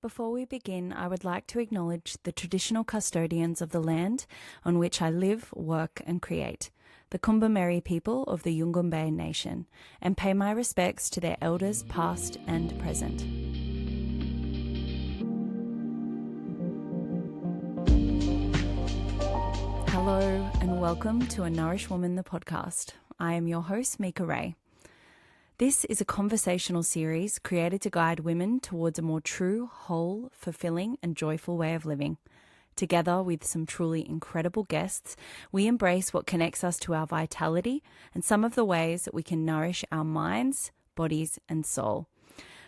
Before we begin, I would like to acknowledge the traditional custodians of the land on which I live, work and create, the Kumbameri people of the Yungumbeh Nation, and pay my respects to their elders past and present. Hello and welcome to A Nourished Woman, the podcast. I am your host, Mikka Raer. This is a conversational series created to guide women towards a more true, whole, fulfilling and joyful way of living. Together with some truly incredible guests, we embrace what connects us to our vitality and some of the ways that we can nourish our minds, bodies and soul.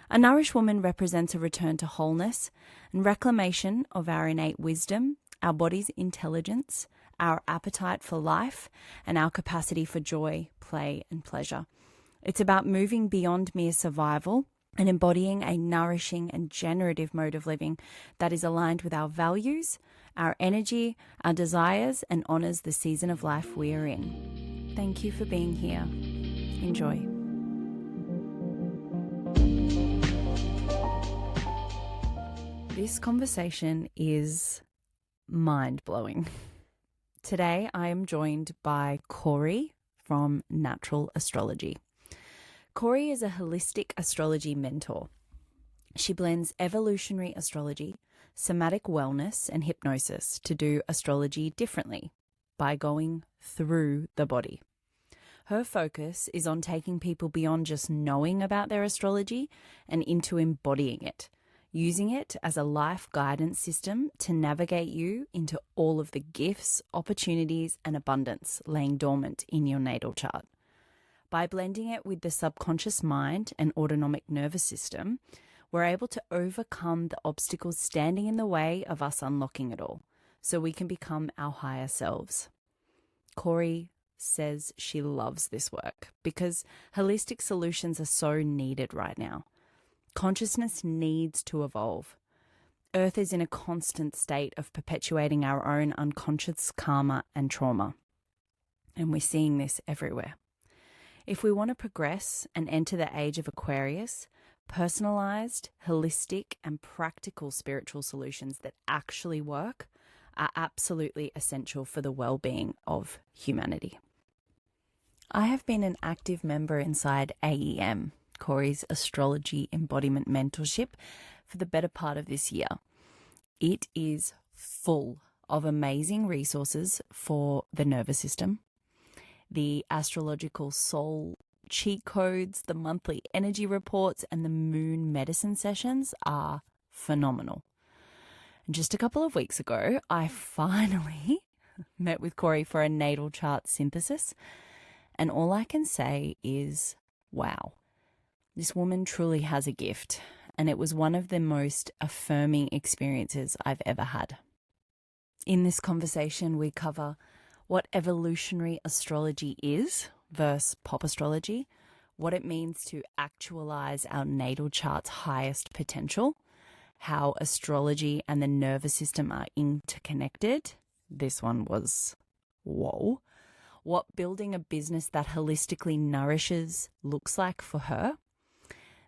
A nourished woman represents a return to wholeness and reclamation of our innate wisdom, our body's intelligence, our appetite for life, and our capacity for joy, play and pleasure. It's about moving beyond mere survival and embodying a nourishing and generative mode of living that is aligned with our values, our energy, our desires, and honours the season of life we are in. Thank you for being here. Enjoy. This conversation is mind-blowing. Today I am joined by Corey from Natural Astrology. Corey is a holistic astrology mentor. She blends evolutionary astrology, somatic wellness and hypnosis to do astrology differently by going through the body. Her focus is on taking people beyond just knowing about their astrology and into embodying it, using it as a life guidance system to navigate you into all of the gifts, opportunities and abundance laying dormant in your natal chart. By blending it with the subconscious mind and autonomic nervous system, we're able to overcome the obstacles standing in the way of us unlocking it all, so we can become our higher selves. Corey says she loves this work because holistic solutions are so needed right now. Consciousness needs to evolve. Earth is in a constant state of perpetuating our own unconscious karma and trauma, and we're seeing this everywhere. If we want to progress and enter the Age of Aquarius, personalised, holistic and practical spiritual solutions that actually work are absolutely essential for the well-being of humanity. I have been an active member inside AEM, Corey's Astrology Embodiment Mentorship, for the better part of this year. It is full of amazing resources for the nervous system. The astrological soul cheat codes, the monthly energy reports, and the moon medicine sessions are phenomenal. And just a couple of weeks ago, I finally met with Corey for a natal chart synthesis. And all I can say is, wow, this woman truly has a gift. And it was one of the most affirming experiences I've ever had. In this conversation, we cover what evolutionary astrology is versus pop astrology, what it means to actualize our natal chart's highest potential, how astrology and the nervous system are interconnected. This one was whoa. What building a business that holistically nourishes looks like for her,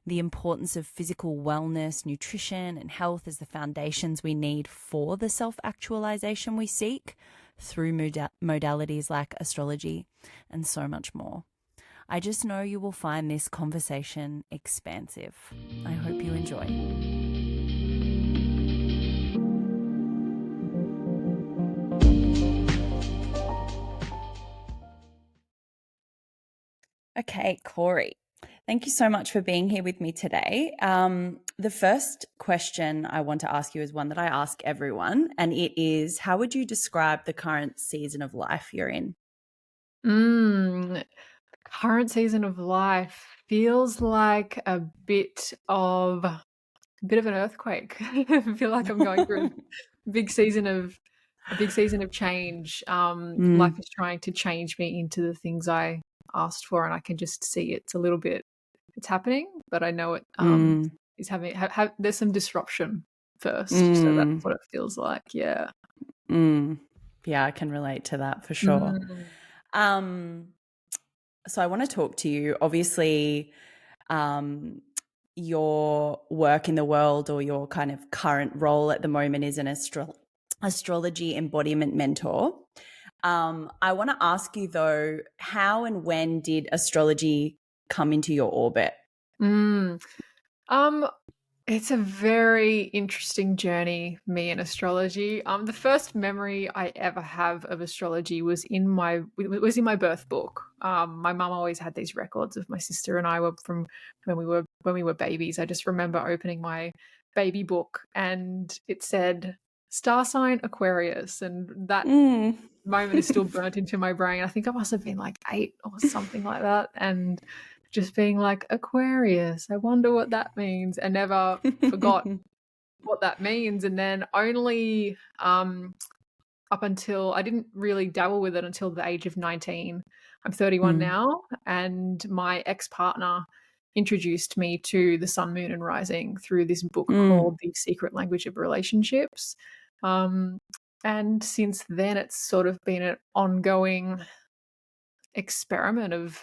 the importance of physical wellness, nutrition and health as the foundations we need for the self-actualization we seek through modalities like astrology and so much more. I just know you will find this conversation expansive. I hope you enjoy. Okay, Corey, thank you so much for being here with me today. The first question I want to ask you is one that I ask everyone, and it is, how would you describe the current season of life you're in? Current season of life feels like a bit of an earthquake. I feel like I'm going through a big season of change. Life is trying to change me into the things I asked for, and I can just see it's happening, but I know it is having there's some disruption first. So that's what it feels like. Yeah. Yeah, I can relate to that for sure. So I want to talk to you. Obviously, your work in the world, or your kind of current role at the moment, is an astrology embodiment mentor. I want to ask you though, how and when did astrology come into your orbit? Mm. Um, it's a very interesting journey, me and astrology. The first memory I ever have of astrology was in my birth book. My mum always had these records of my sister and I were from when we were babies. I just remember opening my baby book and it said star sign Aquarius, and that moment is still burnt into my brain. I think I must have been like 8 or something like that, and just being like, Aquarius, I wonder what that means, and never forgot what that means. And then only up until I didn't really dabble with it until the age of 19. I'm 31 now, and my ex-partner introduced me to the sun, moon, and rising through this book called The Secret Language of Relationships. And since then, it's sort of been an ongoing experiment of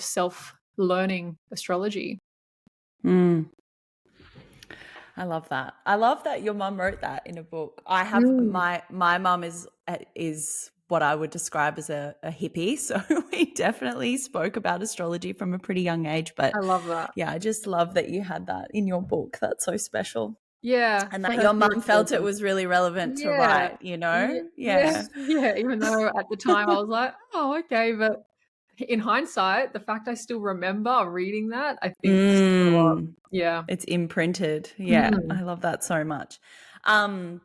self-learning astrology. I love that. I love that your mum wrote that in a book. I have my mum is what I would describe as a hippie, so we definitely spoke about astrology from a pretty young age. But I love that. Yeah, I just love that you had that in your book. That's so special. Yeah, And for that her your to mum felt it record them. was really relevant to Yeah, write, you know? yeah, Yeah. yeah. Even though at the time I was like, oh, okay, but in hindsight, the fact I still remember reading that, I think says a lot. Yeah. It's imprinted. Yeah, Mm. I love that so much. And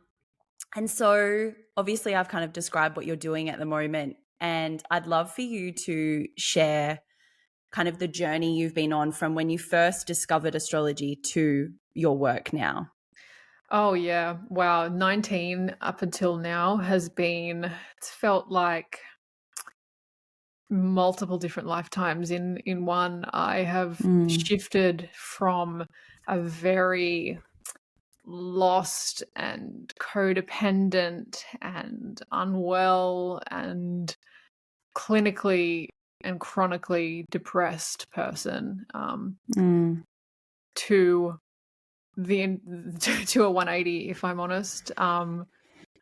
so obviously I've kind of described what you're doing at the moment, and I'd love for you to share kind of the journey you've been on from when you first discovered astrology to your work now. Oh yeah. Wow. 19 up until now it's felt like multiple different lifetimes in one. I have shifted from a very lost and codependent and unwell and clinically and chronically depressed person to the to a 180, if I'm honest.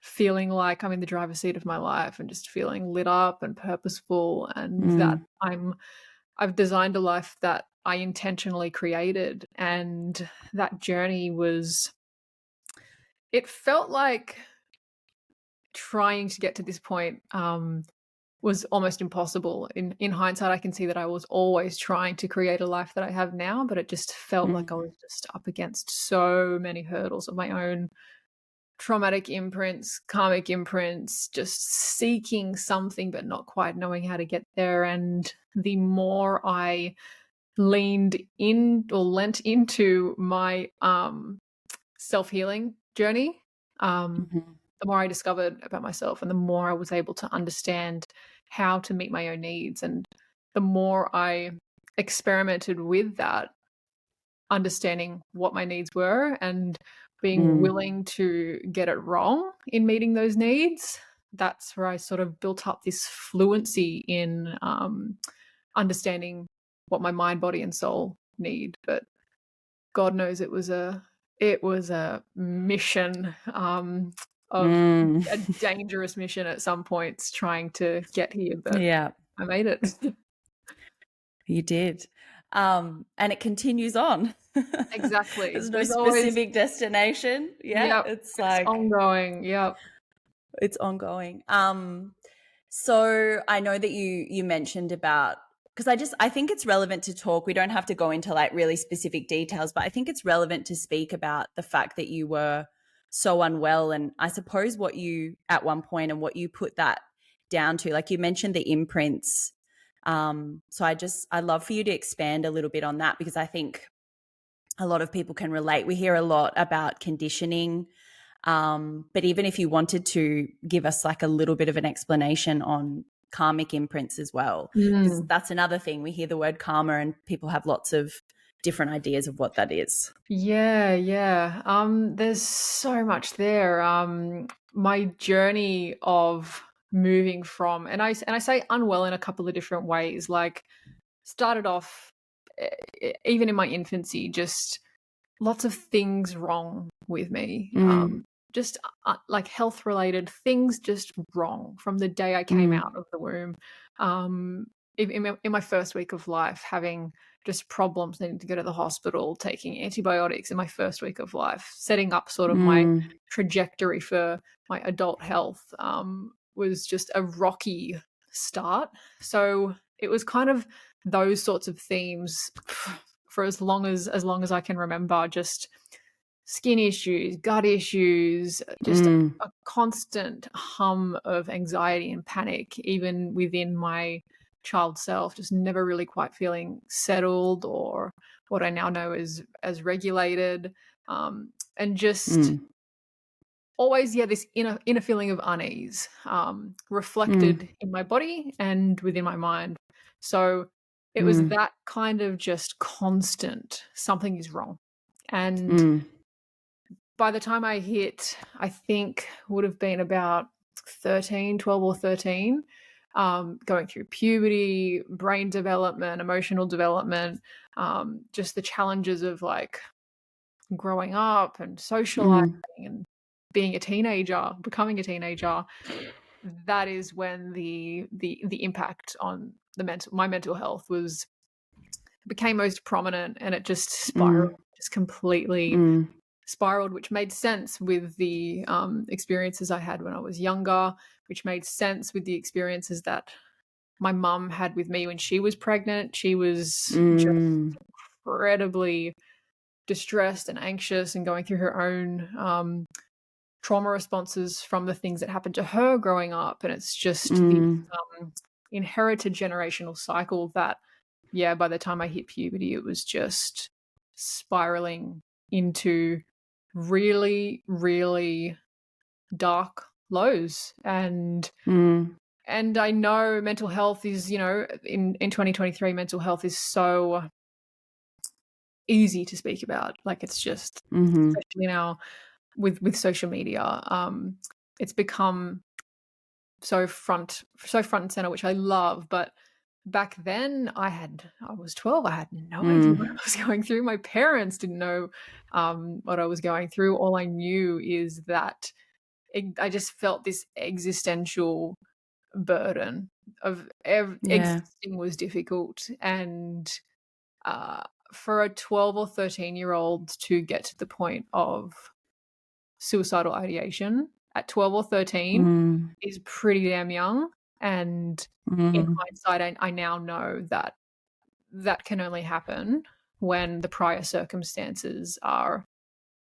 Feeling like I'm in the driver's seat of my life and just feeling lit up and purposeful, and that I've designed a life that I intentionally created. And that journey it felt like trying to get to this point was almost impossible. In hindsight, I can see that I was always trying to create a life that I have now, but it just felt like I was just up against so many hurdles of my own traumatic imprints, karmic imprints, just seeking something but not quite knowing how to get there. And the more I leaned in or lent into my self-healing journey, the more I discovered about myself, and the more I was able to understand how to meet my own needs. And the more I experimented with that, understanding what my needs were and being willing to get it wrong in meeting those needs, that's where I sort of built up this fluency in understanding what my mind, body, and soul need. But God knows it was a mission, of a dangerous mission at some points, trying to get here, but Yeah, I made it. you did. And it continues on. Exactly. There's no There's always, specific destination. Yeah, yep, it's it's like ongoing. Yep. it's ongoing. So I know that you mentioned about, because I think it's relevant to talk. We don't have to go into like really specific details, but I think it's relevant to speak about the fact that you were so unwell, and I suppose what you at one point and what you put that down to. Like you mentioned the imprints. So I'd love for you to expand a little bit on that, because I think a lot of people can relate. We hear a lot about conditioning. But even if you wanted to give us like a little bit of an explanation on karmic imprints as well, because that's another thing. We hear the word karma and people have lots of different ideas of what that is. Yeah. There's so much there. My journey of moving from, and I say unwell in a couple of different ways. Like, started off even in my infancy, just lots of things wrong with me. Just like health related things just wrong from the day I came out of the womb. In my first week of life, having just problems, needing to go to the hospital, taking antibiotics in my first week of life, setting up sort of my trajectory for my adult health was just a rocky start. So it was kind of those sorts of themes for as long as I can remember, just skin issues, gut issues, just a constant hum of anxiety and panic, even within my child self, just never really quite feeling settled or what I now know as regulated, and just always, this inner feeling of unease, reflected in my body and within my mind. So it was that kind of just constant, something is wrong. And by the time I hit, I think would have been about 12 or 13, going through puberty, brain development, emotional development, just the challenges of like growing up and socializing and being a teenager, becoming a teenager. That is when the impact on my mental health became most prominent, and it just spiraled, just completely spiraled, which made sense with the experiences I had when I was younger, which made sense with the experiences that my mum had with me when she was pregnant. She was just incredibly distressed and anxious and going through her own trauma responses from the things that happened to her growing up. And it's just the inherited generational cycle that, by the time I hit puberty, it was just spiraling into really, really dark lows. And I know mental health is, in 2023, mental health is so easy to speak about. Like, it's just, especially now with social media, it's become so front and center, which I love. But back then I was 12. I had no idea what I was going through. My parents didn't know what I was going through. All I knew is that I just felt this existential burden of existing was difficult. And for a 12 or 13-year-old to get to the point of suicidal ideation at 12 or 13 is pretty damn young. And in hindsight, I now know that can only happen when the prior circumstances are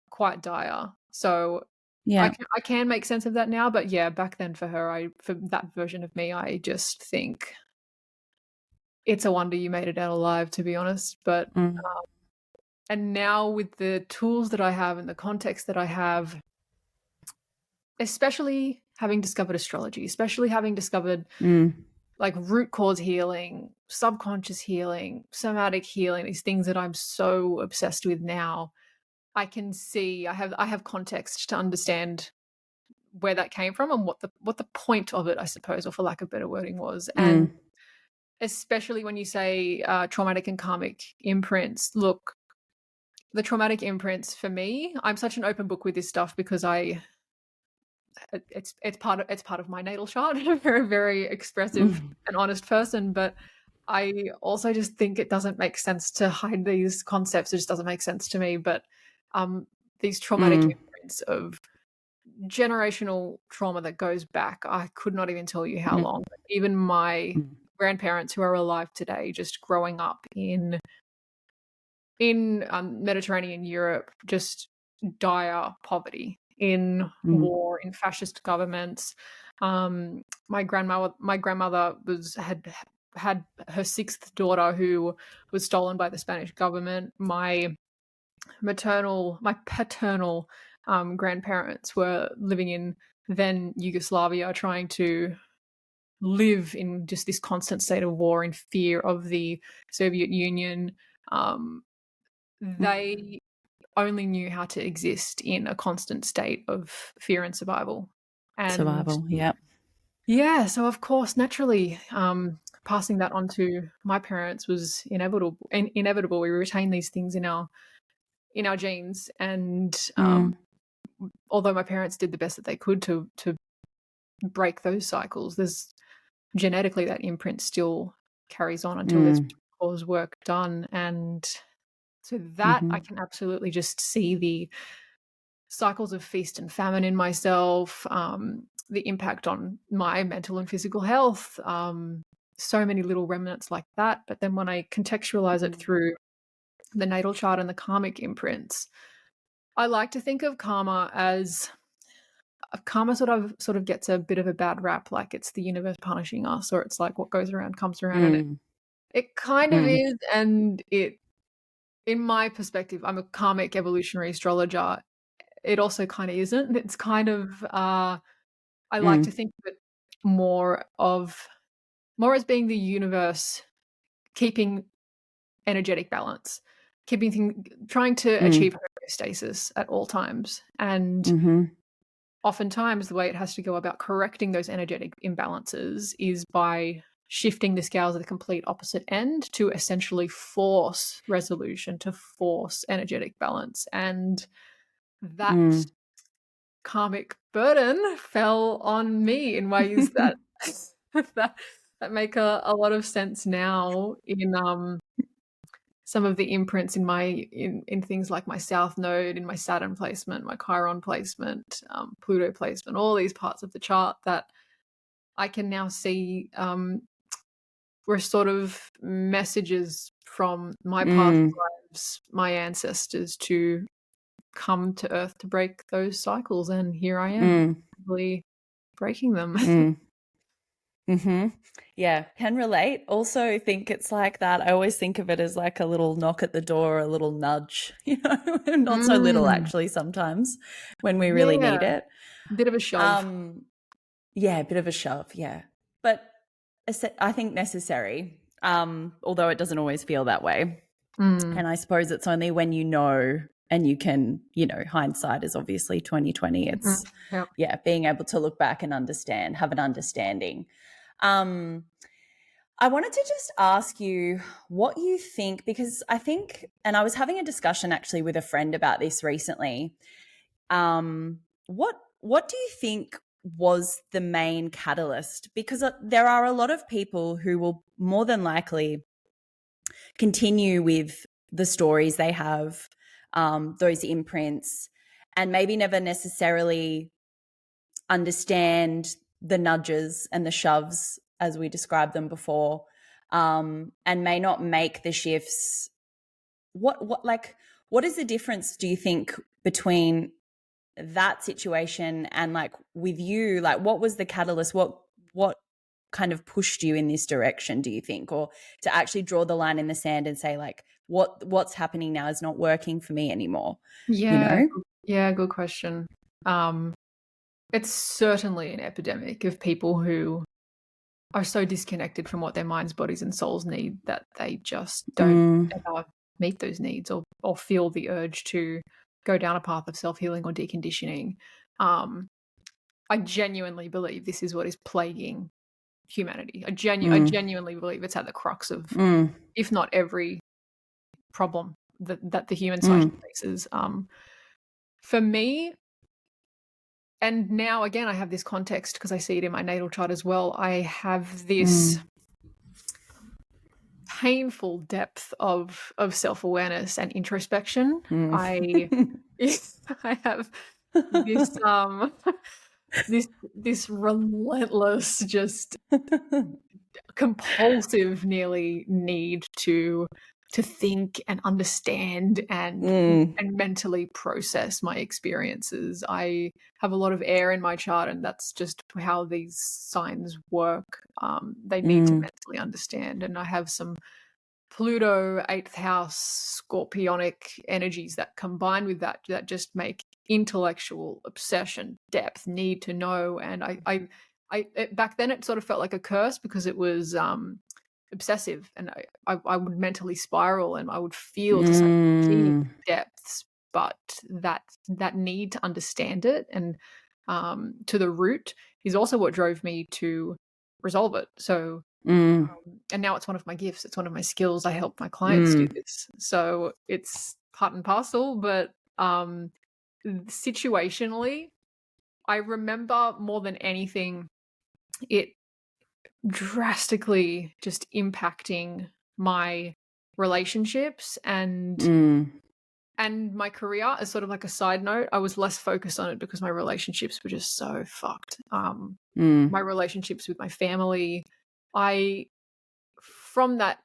quite dire. So I can make sense of that now. But back then for that version of me, I just think it's a wonder you made it out alive, to be honest. But and now with the tools that I have and the context that I have, especially having discovered astrology, especially having discovered like root cause healing, subconscious healing, somatic healing, these things that I'm so obsessed with now, I can see I have context to understand where that came from and what the point of it, I suppose, or for lack of better wording, was. And especially when you say traumatic and karmic imprints, look, the traumatic imprints for me, I'm such an open book with this stuff because it's part of my natal chart. I'm a very, very expressive and honest person, but I also just think it doesn't make sense to hide these concepts. It just doesn't make sense to me. But these traumatic imprints of generational trauma that goes back, I could not even tell you how long. Even my grandparents who are alive today, just growing up in Mediterranean Europe, just dire poverty, in war, in fascist governments. My grandmother had her sixth daughter who was stolen by the Spanish government. My paternal grandparents were living in then Yugoslavia, trying to live in just this constant state of war, in fear of the Soviet Union. They only knew how to exist in a constant state of fear and survival. And survival, so of course, naturally, passing that on to my parents was inevitable. We retain these things in our genes, and although my parents did the best that they could to break those cycles, there's genetically that imprint still carries on until there's cause work done. And so that I can absolutely just see the cycles of feast and famine in myself, the impact on my mental and physical health, so many little remnants like that. But then when I contextualize it through the natal chart and the karmic imprints, I like to think of karma as sort of gets a bit of a bad rap, like it's the universe punishing us, or it's like what goes around comes around, and it kind of is. And it, in my perspective, I'm a karmic evolutionary astrologer. It also kind of isn't. It's kind of I like to think of it more as being the universe keeping energetic balance, trying to achieve homeostasis at all times. And oftentimes the way it has to go about correcting those energetic imbalances is by shifting the scales at the complete opposite end to essentially force resolution, to force energetic balance. And that karmic burden fell on me in ways that that make a lot of sense now in some of the imprints in things like my South Node, in my Saturn placement, my Chiron placement, Pluto placement, all these parts of the chart that I can now see were sort of messages from my past lives, my ancestors, to come to Earth to break those cycles. And here I am, really breaking them. Yeah, can relate. Also think it's like that. I always think of it as like a little knock at the door, a little nudge, not so little actually sometimes when we really need it. Bit of a shove. Yeah, a bit of a shove, yeah. But I think necessary, although it doesn't always feel that way. And I suppose it's only when you know and you can, hindsight is obviously 2020. It's, being able to look back and understand, have an understanding. I wanted to just ask you what you think, because I think, and I was having a discussion actually with a friend about this recently. What do you think was the main catalyst? Because there are a lot of people who will more than likely continue with the stories they have, those imprints, and maybe never necessarily understand the nudges and the shoves as we described them before, and may not make the shifts. What is the difference, do you think, between that situation and like with you? Like, what was the catalyst? What kind of pushed you in this direction, do you think, or to actually draw the line in the sand and say like what's happening now is not working for me anymore? Good question. It's certainly an epidemic of people who are so disconnected from what their minds, bodies and souls need that they just don't ever meet those needs or feel the urge to go down a path of self-healing or deconditioning. I genuinely believe this is what is plaguing humanity. I genuinely believe it's at the crux of, if not every problem that the human psyche faces. For me, and now again I have this context because I see it in my natal chart as well, I have this painful depth of self-awareness and introspection. I have this relentless, just compulsive nearly need to think and understand and mentally process my experiences. I have a lot of air in my chart, and that's just how these signs work. They need to mentally understand, and I have some Pluto 8th house scorpionic energies that combine with that just make intellectual obsession, depth, need to know. And I back then it sort of felt like a curse because it was obsessive, and I would mentally spiral and I would feel to such deep depths, but that need to understand it and to the root is also what drove me to resolve it. So And now it's one of my gifts. It's one of my skills. I help my clients do this. So it's part and parcel, but situationally, I remember more than anything it drastically just impacting my relationships and my career. As sort of like a side note, I was less focused on it because my relationships were just so fucked. My relationships with my family, I from that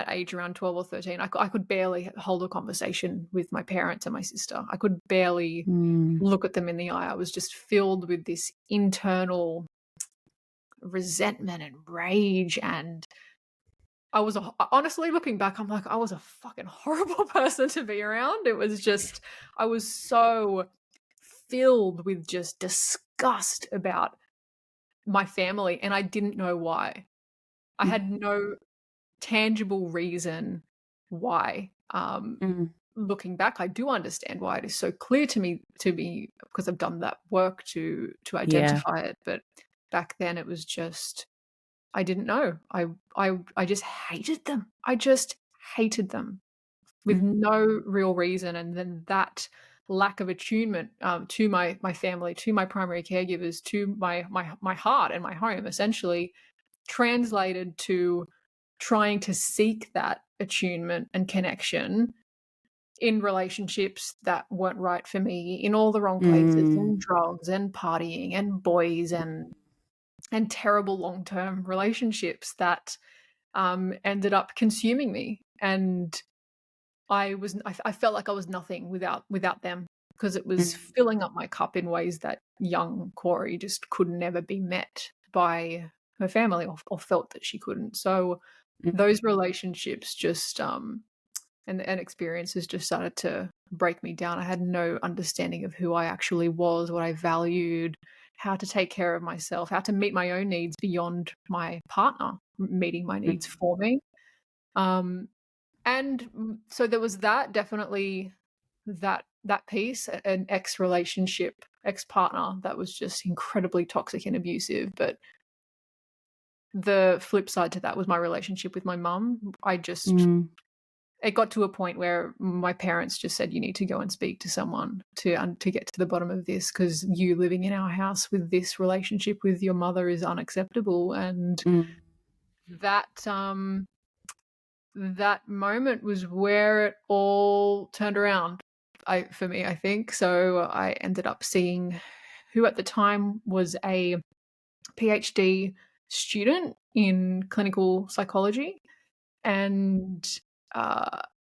age around 12 or 13, I could barely hold a conversation with my parents and my sister. I could barely look at them in the eye. I was just filled with this internal resentment and rage, and I was honestly, looking back, I'm like, I was a fucking horrible person to be around. It was just, I was so filled with just disgust about my family, and I didn't know why. I had no tangible reason why. Looking back, I do understand why. It is so clear to me because I've done that work to identify it. But back then, it was just, I didn't know. I just hated them. I just hated them with no real reason. And then that lack of attunement to my family, to my primary caregivers, to my heart and my home, essentially translated to trying to seek that attunement and connection in relationships that weren't right for me, in all the wrong places, in drugs and partying and boys and terrible long-term relationships that ended up consuming me. And I felt like I was nothing without them, because it was filling up my cup in ways that young Corey just could never be met by her family, or felt that she couldn't. So those relationships just and experiences just started to break me down. I had no understanding of who I actually was, what I valued, how to take care of myself, how to meet my own needs beyond my partner meeting my needs for me. And so there was that, definitely that piece, an ex-relationship, ex-partner that was just incredibly toxic and abusive. But the flip side to that was my relationship with my mum. It got to a point where my parents just said, you need to go and speak to someone to get to the bottom of this, because you living in our house with this relationship with your mother is unacceptable. And that moment was where it all turned around for me, I think. So I ended up seeing who at the time was a PhD student in clinical psychology, and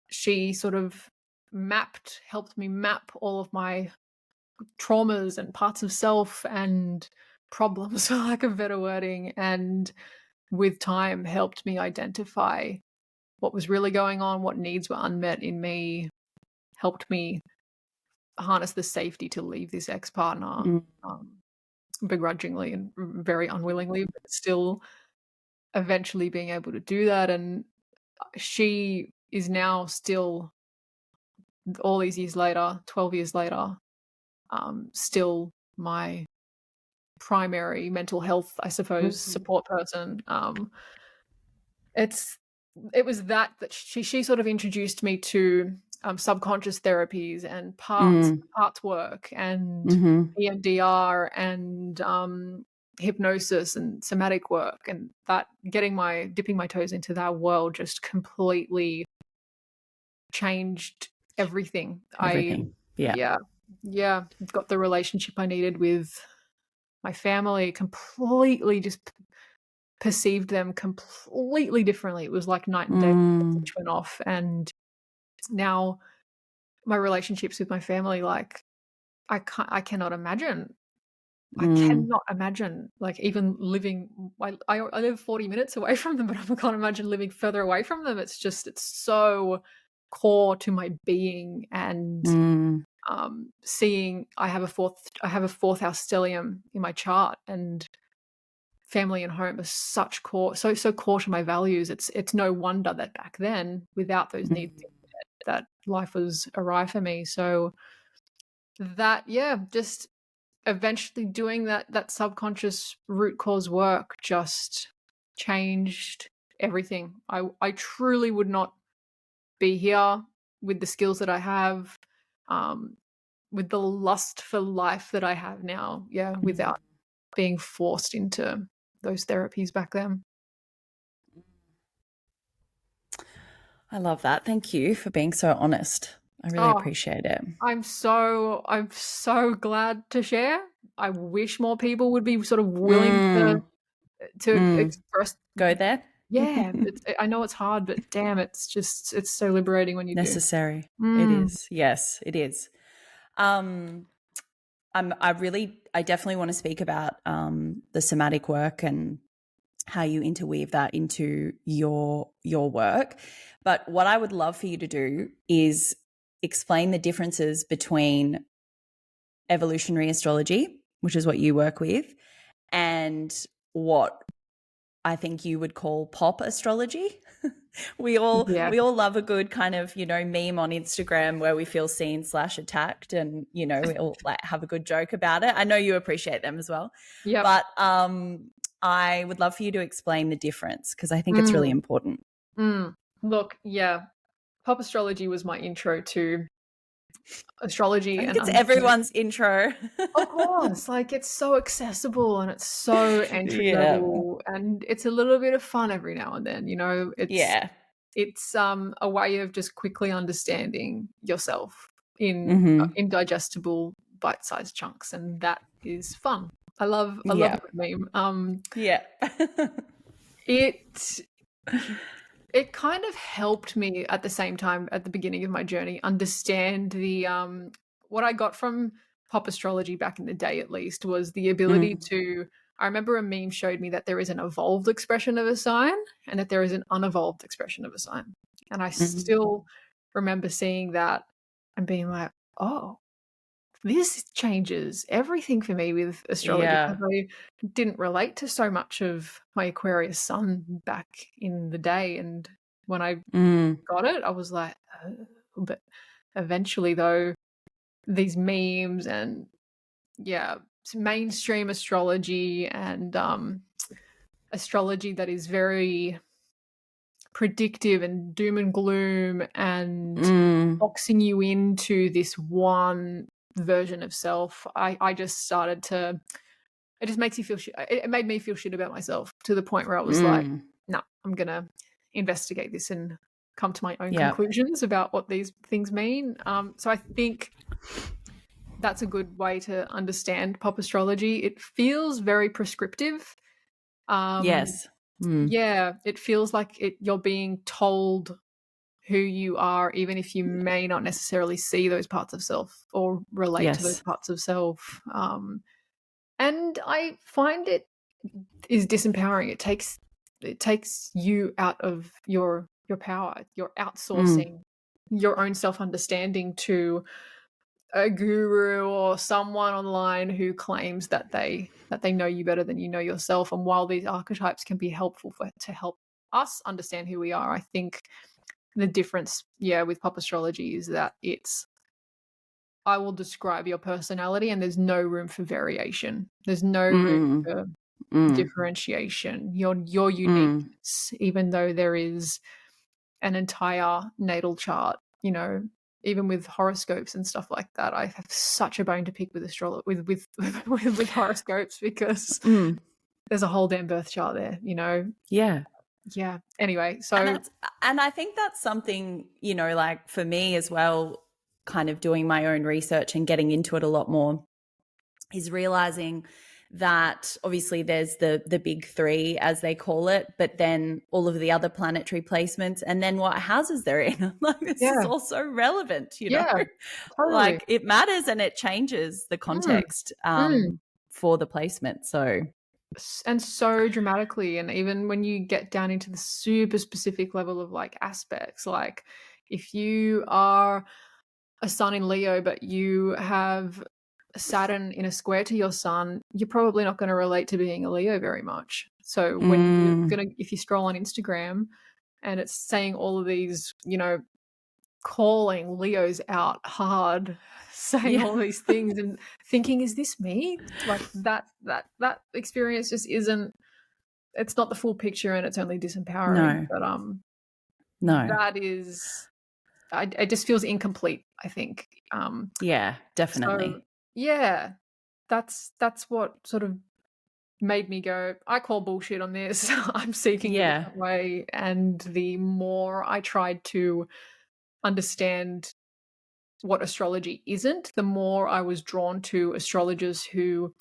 she sort of helped me map all of my traumas and parts of self and problems, for lack of better wording, and with time helped me identify what was really going on, what needs were unmet in me, helped me harness the safety to leave this ex-partner, begrudgingly and very unwillingly, but still eventually being able to do that. And she is now still, all these years later, 12 years later, still my primary mental health, I suppose, support person. It was that she sort of introduced me to subconscious therapies and parts work and EMDR and hypnosis and somatic work, and that dipping my toes into that world just completely changed everything. Yeah, got the relationship I needed with my family, completely just perceived them completely differently. It was like night and day, which went off. And now my relationships with my family, like I cannot imagine. I cannot imagine, like, even living. I live 40 minutes away from them, but I can't imagine living further away from them. It's so core to my being. And seeing I have a fourth house stellium in my chart, and family and home are so core to my values. It's no wonder that back then, without those needs, that life was awry for me. So that, just eventually doing that subconscious root cause work just changed everything. I truly would not be here with the skills that I have, with the lust for life that I have now, without being forced into those therapies back then. I love that. Thank you for being so honest. I really appreciate it. I'm so glad to share. I wish more people would be sort of willing to express. Go there. Yeah, I know it's hard, but damn, it's so liberating when you necessary. do. It is. Yes, it is. I definitely want to speak about the somatic work and how you interweave that into your work. But what I would love for you to do is explain the differences between evolutionary astrology, which is what you work with, and what I think you would call pop astrology. we all love a good kind of, meme on Instagram where we feel seen / attacked, and we all like have a good joke about it. I know you appreciate them as well. Yeah. But I would love for you to explain the difference, because I think it's really important. Look, pop astrology was my intro to astrology. I think it's everyone's intro. Of course, like it's so accessible and it's so entry level, and it's a little bit of fun every now and then. It's a way of just quickly understanding yourself in digestible bite-sized chunks, and that is fun. I love a good meme. It kind of helped me at the same time at the beginning of my journey understand the what I got from pop astrology back in the day, at least, was the ability to. I remember a meme showed me that there is an evolved expression of a sign and that there is an unevolved expression of a sign, and I still remember seeing that and being like, oh, this changes everything for me with astrology. I didn't relate to so much of my Aquarius sun back in the day, and when I got it, I was like, oh. But eventually, though, these memes and mainstream astrology and astrology that is very predictive and doom and gloom and boxing you into this one version of self, I just started to, it just makes you feel shit. It made me feel shit about myself, to the point where I was like, no, I'm gonna investigate this and come to my own conclusions about what these things mean. So I think that's a good way to understand pop astrology. It feels very prescriptive. Yes. Yeah, it feels like you're being told who you are, even if you may not necessarily see those parts of self or relate to those parts of self. And I find it is disempowering. It takes you out of your power. You're outsourcing your own self-understanding to a guru or someone online who claims that they know you better than you know yourself. And while these archetypes can be helpful to help us understand who we are, I think the difference, with pop astrology is that I will describe your personality and there's no room for variation. There's no room for differentiation. Your uniqueness, even though there is an entire natal chart, even with horoscopes and stuff like that. I have such a bone to pick with with horoscopes, because there's a whole damn birth chart there, Yeah. Anyway, so and I think that's something, like for me as well, kind of doing my own research and getting into it a lot more, is realizing that obviously there's the big three, as they call it, but then all of the other planetary placements, and then what houses they're in. Like, this is also relevant, totally. Like, it matters and it changes the context for the placement. So dramatically. And even when you get down into the super specific level of like aspects, like if you are a sun in Leo but you have Saturn in a square to your sun, you're probably not going to relate to being a Leo very much. So when if you scroll on Instagram and it's saying all of these, calling Leos out hard, saying all these things and thinking, is this me? Like that experience just isn't it's not the full picture and it's only disempowering. No. But No. that is, it just feels incomplete, I think. Yeah, definitely. So yeah, that's what sort of made me go, I call bullshit on this. I'm seeking a different way. And the more I tried to understand what astrology isn't, the more I was drawn to astrologers who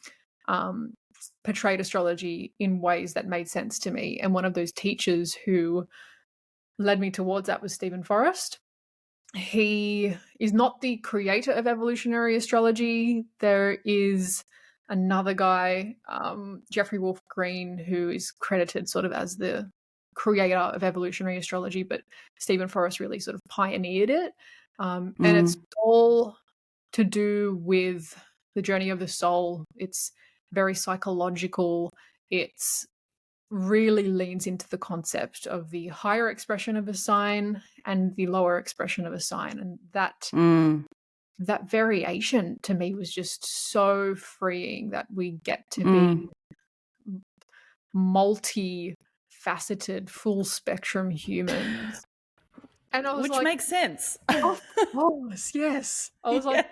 portrayed astrology in ways that made sense to me. And one of those teachers who led me towards that was Stephen Forrest. He is not the creator of evolutionary astrology. There is another guy, Jeffrey Wolf Green, who is credited sort of as the creator of evolutionary astrology, but Stephen Forrest really sort of pioneered it. And it's all to do with the journey of the soul. It's very psychological. It's really leans into the concept of the higher expression of a sign and the lower expression of a sign. And that variation to me was just so freeing, that we get to be multi-faceted, full spectrum humans. And I was Which like, makes sense. of course, yes. I was like,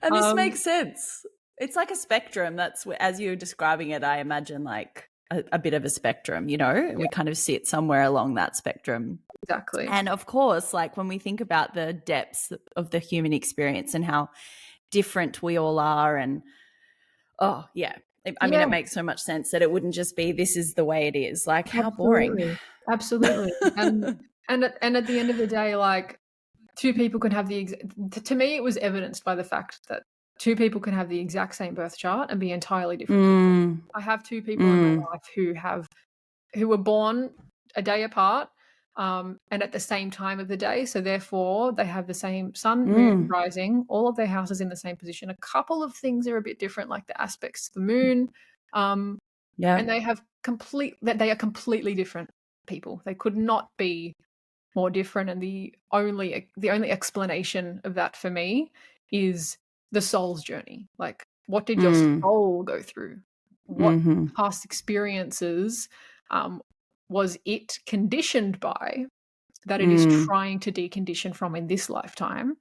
and this makes sense. It's like a spectrum. That's, as you're describing it, I imagine like a bit of a spectrum, you know, and we kind of sit somewhere along that spectrum. Exactly. And of course, like when we think about the depths of the human experience and how different we all are, and I mean, it makes so much sense that it wouldn't just be, this is the way it is. Like, how boring. Absolutely. And at the end of the day, like, two people can have to me, it was evidenced by the fact that two people can have the exact same birth chart and be entirely different people. I have two people in my life who were born a day apart, and at the same time of the day. So therefore they have the same sun, moon, rising, all of their houses in the same position. A couple of things are a bit different, like the aspects of the moon. And they are completely different people. They could not be more different. And the only explanation of that for me is the soul's journey. Like, what did your soul go through? What past experiences was it conditioned by, that it is trying to decondition from in this lifetime?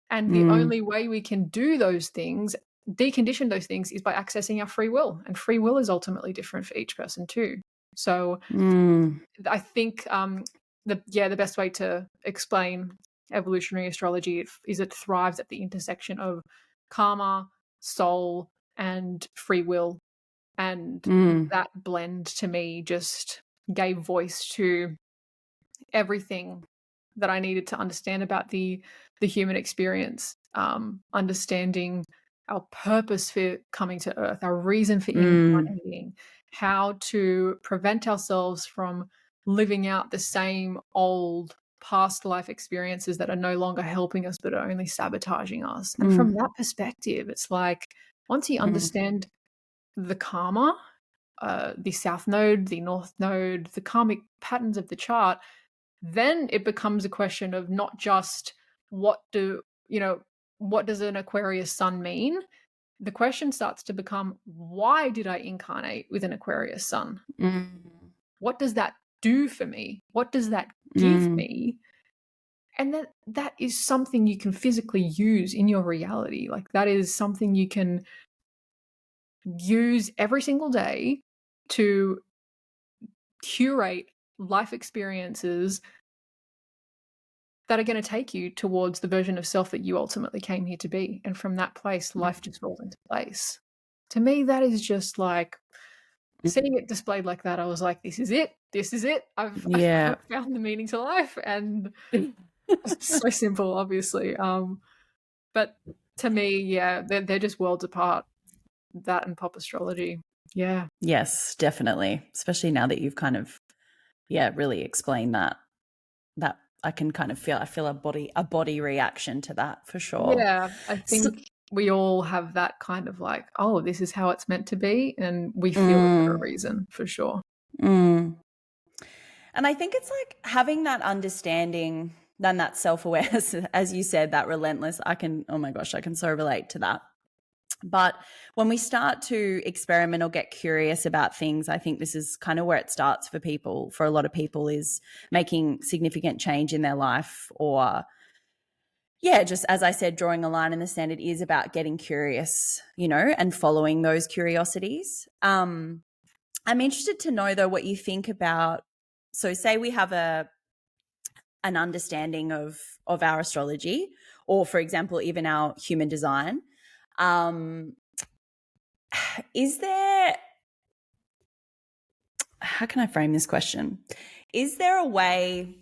And the only way we can do those things, decondition those things, is by accessing our free will. And free will is ultimately different for each person too. So I think the best way to explain evolutionary astrology is it thrives at the intersection of karma, soul, and free will. And that blend to me just gave voice to everything that I needed to understand about the human experience, understanding our purpose for coming to Earth, our reason for incarnating, how to prevent ourselves from living out the same old past life experiences that are no longer helping us but are only sabotaging us. And from that perspective, it's like, once you understand the karma, the south node, the north node, the karmic patterns of the chart, then it becomes a question of not just what does an Aquarius sun mean? The question starts to become, why did I incarnate with an Aquarius sun? What does that do for me? What does that give me? And that is something you can physically use in your reality. Like, that is something you can use every single day to curate life experiences that are going to take you towards the version of self that you ultimately came here to be. And from that place, life just falls into place. To me, that is just like, seeing it displayed like that, I was like, this is it. I've found the meaning to life. And it's so simple, obviously. But to me, they're just worlds apart, that and pop astrology. Yeah. Yes, definitely. Especially now that you've kind of, really explained that I can kind of feel a body reaction to that, for sure. Yeah, I think we all have that kind of like, oh, this is how it's meant to be, and we feel it for a reason, for sure. And I think it's like having that understanding, then that self-awareness, as you said, that relentless, I can so relate to that. But when we start to experiment or get curious about things, I think this is kind of where it starts for people, for a lot of people, is making significant change in their life, or just as I said, drawing a line in the sand. It is about getting curious, and following those curiosities. I'm interested to know, though, what you think about, so say we have an understanding of our astrology, or for example, even our human design. Is there, how can I frame this question? Is there a way,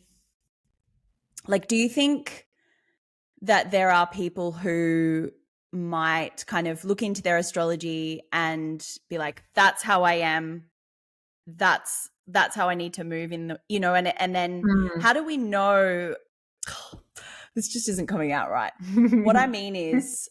like, do you think that there are people who might kind of look into their astrology and be like, that's how I am, that's how I need to move in the, and then how do we know? This just isn't coming out right. What I mean is,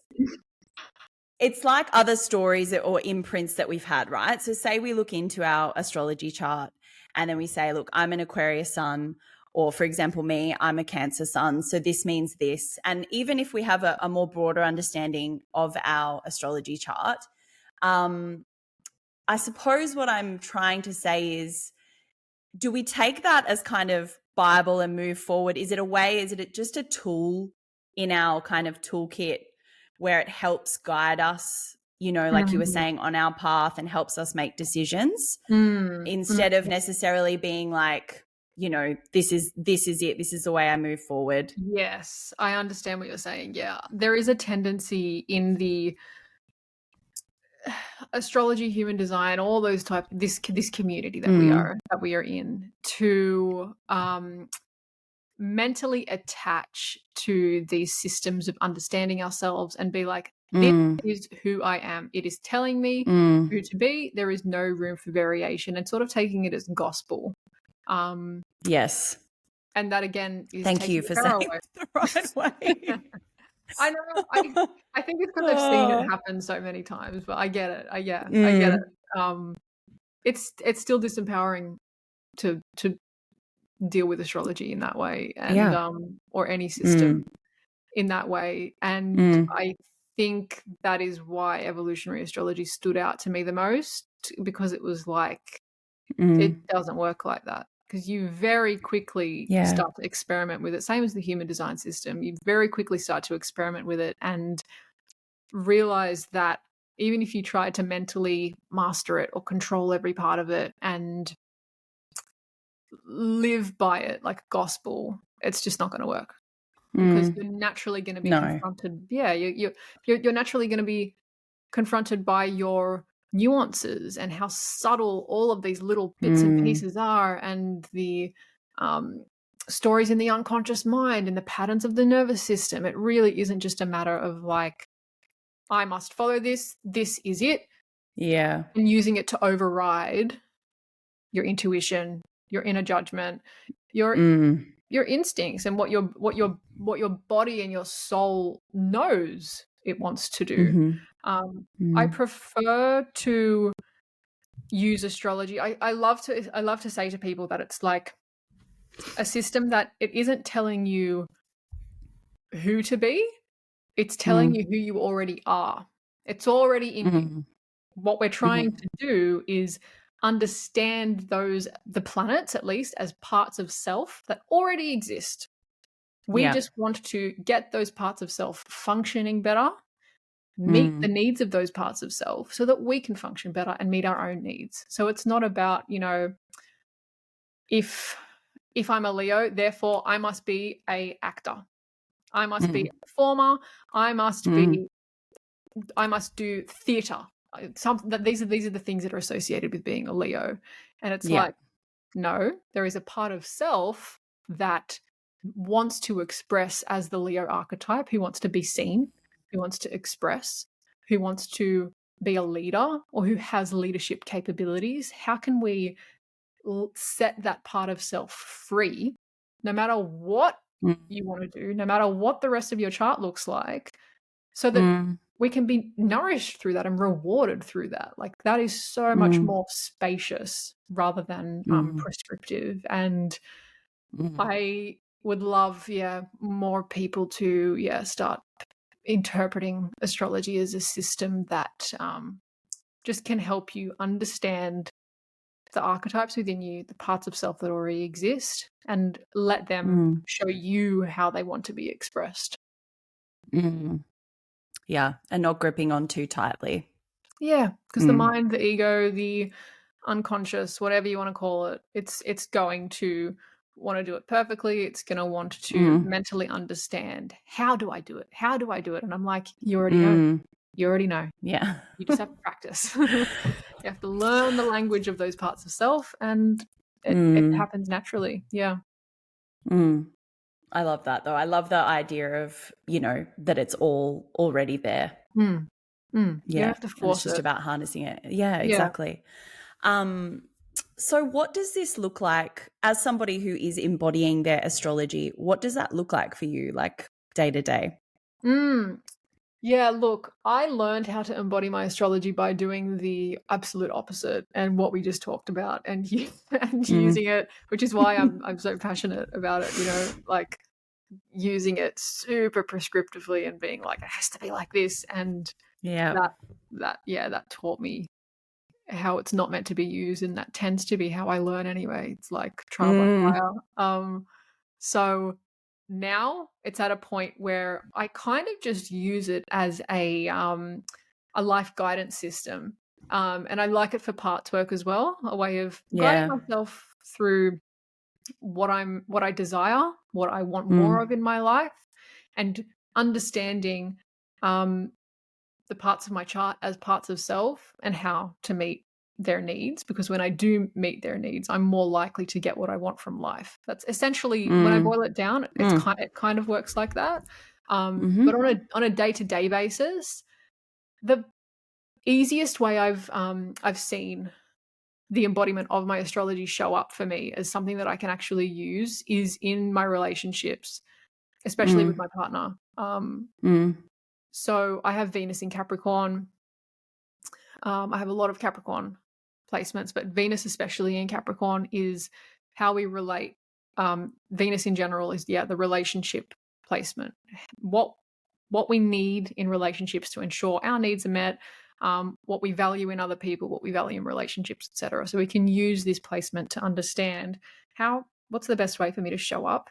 it's like other stories or imprints that we've had, right? So say we look into our astrology chart and then we say, look, I'm an Aquarius sun, or for example, me, I'm a Cancer sun. So this means this. And even if we have a more broader understanding of our astrology chart, I suppose what I'm trying to say is, do we take that as kind of Bible and move forward? Is it just a tool in our kind of toolkit where it helps guide us, like you were saying, on our path, and helps us make decisions instead of necessarily being like, this is it, this is the way I move forward? Yes, I understand what you're saying. Yeah, there is a tendency in the astrology, human design, all those this community that we are in, to mentally attach to these systems of understanding ourselves and be like, this is who I am. It is telling me who to be. There is no room for variation, and sort of taking it as gospel. Yes. And that, again, is thank you for saying it the right way. I know. I think it's because I've seen it happen so many times, but I get it. I get it. It's still disempowering to deal with astrology in that way, and or any system in that way. And I think that is why evolutionary astrology stood out to me the most, because it was like, it doesn't work like that. Because you very quickly start to experiment with it. Same as the human design system. You very quickly start to experiment with it and realize that even if you try to mentally master it or control every part of it and live by it like gospel, it's just not going to work. Because you're naturally going to be confronted. Yeah, you're naturally going to be confronted by your nuances and how subtle all of these little bits and pieces are, and the stories in the unconscious mind and the patterns of the nervous system. It really isn't just a matter of like, I must follow this is it, and using it to override your intuition, your inner judgment, your instincts, and what your body and your soul knows it wants to do. I prefer to use astrology. I love to say to people that it's like a system that it isn't telling you who to be, it's telling you who you already are. It's already in you. What we're trying to do is understand the planets, at least, as parts of self that already exist. We just want to get those parts of self functioning better, meet the needs of those parts of self so that we can function better and meet our own needs. So it's not about, if I'm a Leo, therefore I must be a actor. I must be a performer. I must do theatre. These are the things that are associated with being a Leo. And it's like, no, there is a part of self that wants to express as the Leo archetype, who wants to be seen, who wants to express, who wants to be a leader, or who has leadership capabilities. How can we set that part of self free, no matter what you want to do, no matter what the rest of your chart looks like, so that we can be nourished through that and rewarded through that? Like, that is so much more spacious rather than prescriptive. And I would love, more people to, start interpreting astrology as a system that just can help you understand the archetypes within you, the parts of self that already exist, and let them show you how they want to be expressed. Yeah, and not gripping on too tightly. Yeah, because the mind, the ego, the unconscious, whatever you want to call it, it's going to want to do it perfectly. It's going to want to mentally understand, how do I do it? How do I do it? And I'm like, you already know. You already know. Yeah. You just have to practice. You have to learn the language of those parts of self, and it happens naturally. Yeah. I love that, though. I love the idea of, that it's all already there. You don't have to force it's just it. about harnessing it. Yeah, exactly. So what does this look like as somebody who is embodying their astrology? What does that look like for you, like day to day? Yeah, look, I learned how to embody my astrology by doing the absolute opposite and what we just talked about, and using it, which is why I'm so passionate about it, like using it super prescriptively and being like, it has to be like this. And that taught me how it's not meant to be used, and that tends to be how I learn anyway. It's like trial by fire. So now it's at a point where I kind of just use it as a life guidance system, and I like it for parts work as well, a way of guiding myself through what I desire, what I want more of in my life, and understanding the parts of my chart as parts of self and how to meet their needs, because when I do meet their needs, I'm more likely to get what I want from life. That's essentially, when I boil it down, it kind of works like that. But on a day-to-day basis, the easiest way I've seen the embodiment of my astrology show up for me as something that I can actually use is in my relationships, especially with my partner. So I have Venus in Capricorn. I have a lot of Capricorn placements, but Venus, especially in Capricorn, is how we relate. Venus in general is, the relationship placement. What we need in relationships to ensure our needs are met, what we value in other people, what we value in relationships, etc. So we can use this placement to understand what's the best way for me to show up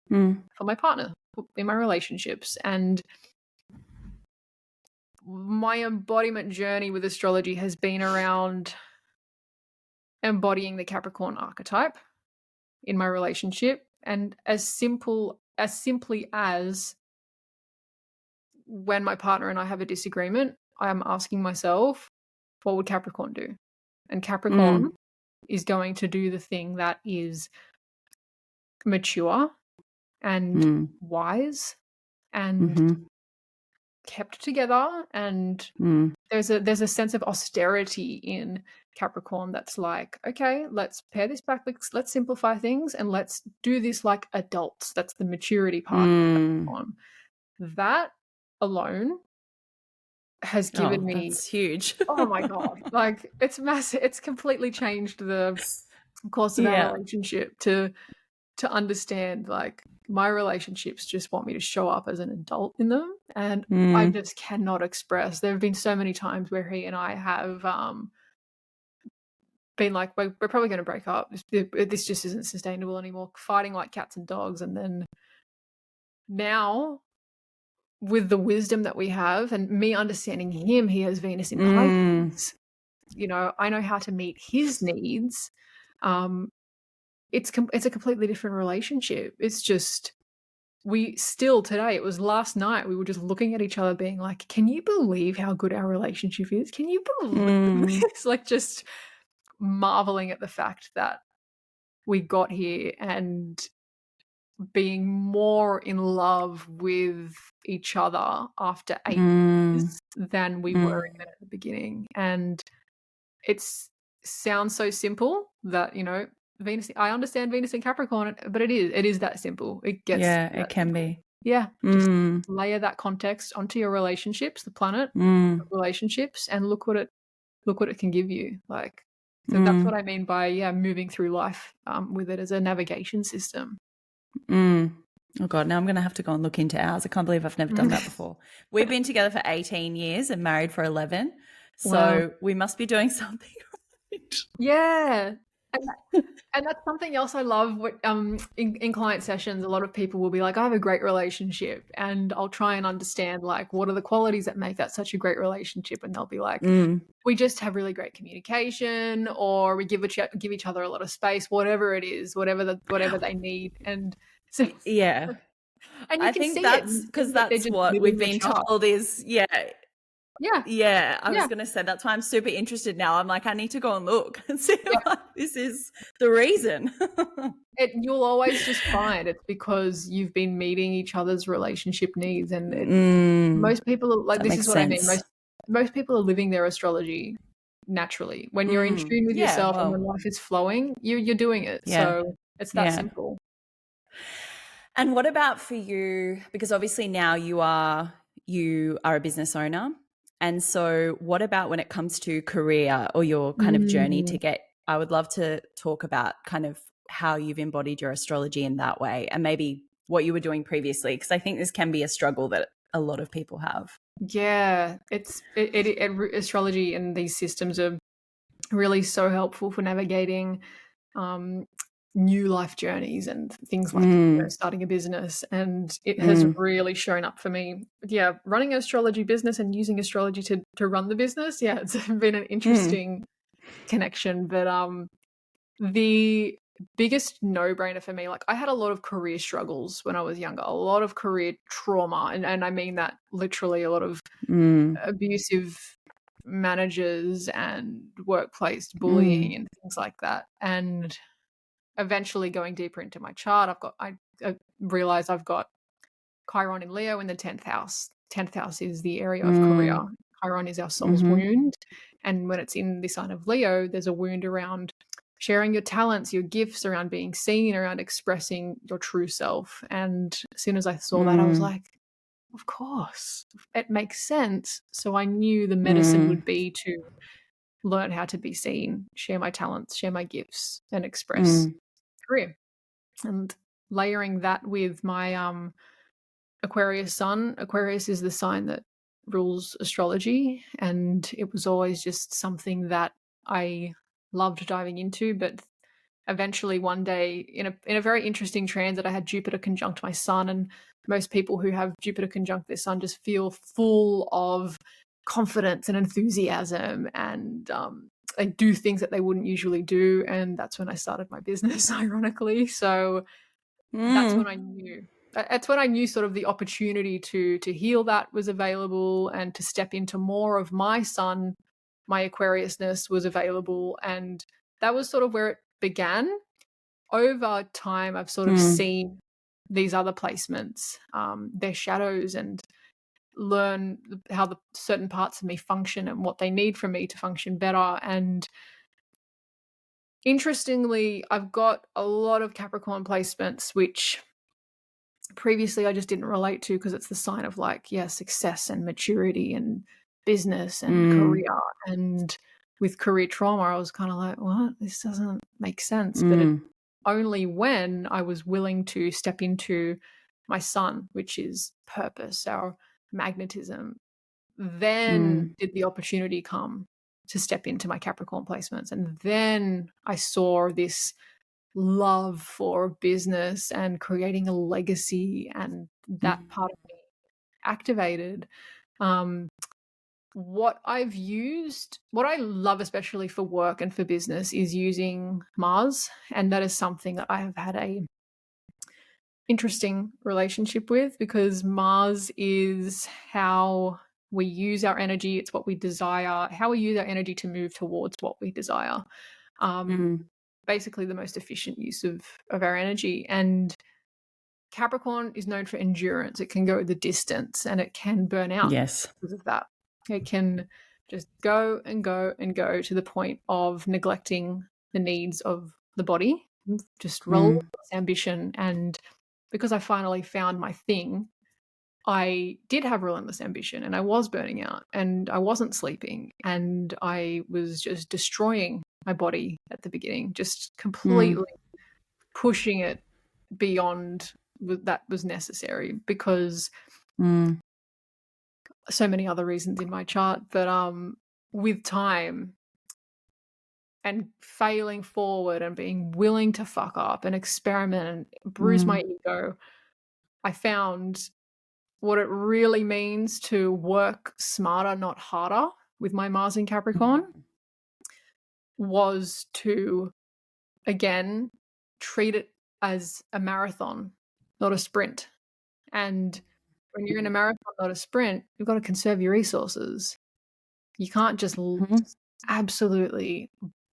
for my partner in my relationships. And my embodiment journey with astrology has been around embodying the Capricorn archetype in my relationship, and as simply as when my partner and I have a disagreement, I am asking myself, what would Capricorn do? And Capricorn is going to do the thing that is mature and wise and kept together, and there's a sense of austerity in Capricorn that's like, okay, let's pare this back, let's simplify things, and let's do this like adults. That's the maturity part of Capricorn. That alone has given me, that's huge. oh my god, like it's massive. It's completely changed the course of our relationship to understand, like, my relationships just want me to show up as an adult in them, and I just cannot express. There have been so many times where he and I have been like, we're probably going to break up. This just isn't sustainable anymore, fighting like cats and dogs. And then now, with the wisdom that we have and me understanding him, he has Venus in Pisces. I know how to meet his needs. It's a completely different relationship. It's just, we still today, it was last night, we were just looking at each other being like, can you believe how good our relationship is? Can you believe this? Like, just marveling at the fact that we got here and being more in love with each other after 8 years than we were even at the beginning. And it sounds so simple that, Venus, I understand Venus and Capricorn, but it is that simple. It gets, it can simple. be. Yeah, just layer that context onto your relationships, the planet relationships, and look what it can give you. Like, so that's what I mean by moving through life with it as a navigation system. Oh God, now I'm going to have to go and look into ours. I can't believe I've never done that before. We've been together for 18 years and married for 11. Wow. So we must be doing something right. Yeah. And that's something else I love. In client sessions, a lot of people will be like, I have a great relationship, and I'll try and understand, like, what are the qualities that make that such a great relationship? And they'll be like, we just have really great communication, or we give each other a lot of space, whatever it is, whatever they need. And so, Yeah. and you I can think see it, that's because they're that's just what we've living the been chart. told is, yeah. Yeah. Yeah, I was Yeah. going to say that's why I'm super interested now. I'm like, I need to go and look and see Yeah. if this is the reason. You'll always just find it's because you've been meeting each other's relationship needs, and most people are, like, That this makes is what I mean. sense. Most people are living their astrology naturally. When you're in tune with Yeah, yourself and well, when life is flowing, you're doing it. yeah, So it's that yeah. simple. And what about for you? Because obviously now you are a business owner. And so what about when it comes to career or your kind of journey to get, I would love to talk about kind of how you've embodied your astrology in that way and maybe what you were doing previously, because I think this can be a struggle that a lot of people have. Yeah, astrology and these systems are really so helpful for navigating new life journeys and things like starting a business, and it has really shown up for me. Yeah, running an astrology business and using astrology to run the business. Yeah, it's been an interesting connection. But the biggest no-brainer for me, like, I had a lot of career struggles when I was younger, a lot of career trauma, and I mean that literally, a lot of abusive managers and workplace bullying and things like that. And eventually, going deeper into my chart, I realized I've got Chiron in Leo in the 10th house. 10th house is the area of career. Chiron is our soul's wound. And when it's in the sign of Leo, there's a wound around sharing your talents, your gifts, around being seen, around expressing your true self. And as soon as I saw that, I was like, of course, it makes sense. So I knew the medicine would be to learn how to be seen, share my talents, share my gifts, and express career. And layering that with my Aquarius sun. Aquarius is the sign that rules astrology, and it was always just something that I loved diving into. But eventually, one day, in a very interesting transit, I had Jupiter conjunct my sun, and most people who have Jupiter conjunct their sun just feel full of confidence and enthusiasm, and they do things that they wouldn't usually do. And that's when I started my business, ironically. So that's when I knew. That's when I knew sort of the opportunity to heal that was available, and to step into more of my sun, my Aquariusness was available. And that was sort of where it began. Over time, I've sort of seen these other placements, their shadows, and learn how the certain parts of me function and what they need from me to function better. And interestingly, I've got a lot of Capricorn placements, which previously I just didn't relate to, because it's the sign of, like, yeah, success and maturity and business and career. And with career trauma, I was kind of like, what? This doesn't make sense. But only when I was willing to step into my sun, which is purpose, our magnetism, then did the opportunity come to step into my Capricorn placements. And then I saw this love for business and creating a legacy, and that part of me activated. What I love, especially for work and for business, is using Mars. And that is something that I have had a interesting relationship with, because Mars is how we use our energy. It's what we desire, how we use our energy to move towards what we desire. Basically the most efficient use of our energy. And Capricorn is known for endurance. It can go the distance, and it can burn out because of that. It can just go and go and go to the point of neglecting the needs of the body, just relentless ambition. And because I finally found my thing, I did have relentless ambition, and I was burning out, and I wasn't sleeping, and I was just destroying my body at the beginning, just completely pushing it beyond was necessary, because so many other reasons in my chart. But with time and failing forward and being willing to fuck up and experiment and bruise my ego, I found what it really means to work smarter, not harder, with my Mars in Capricorn, was to, again, treat it as a marathon, not a sprint. And when you're in a marathon, not a sprint, you've got to conserve your resources. You can't just absolutely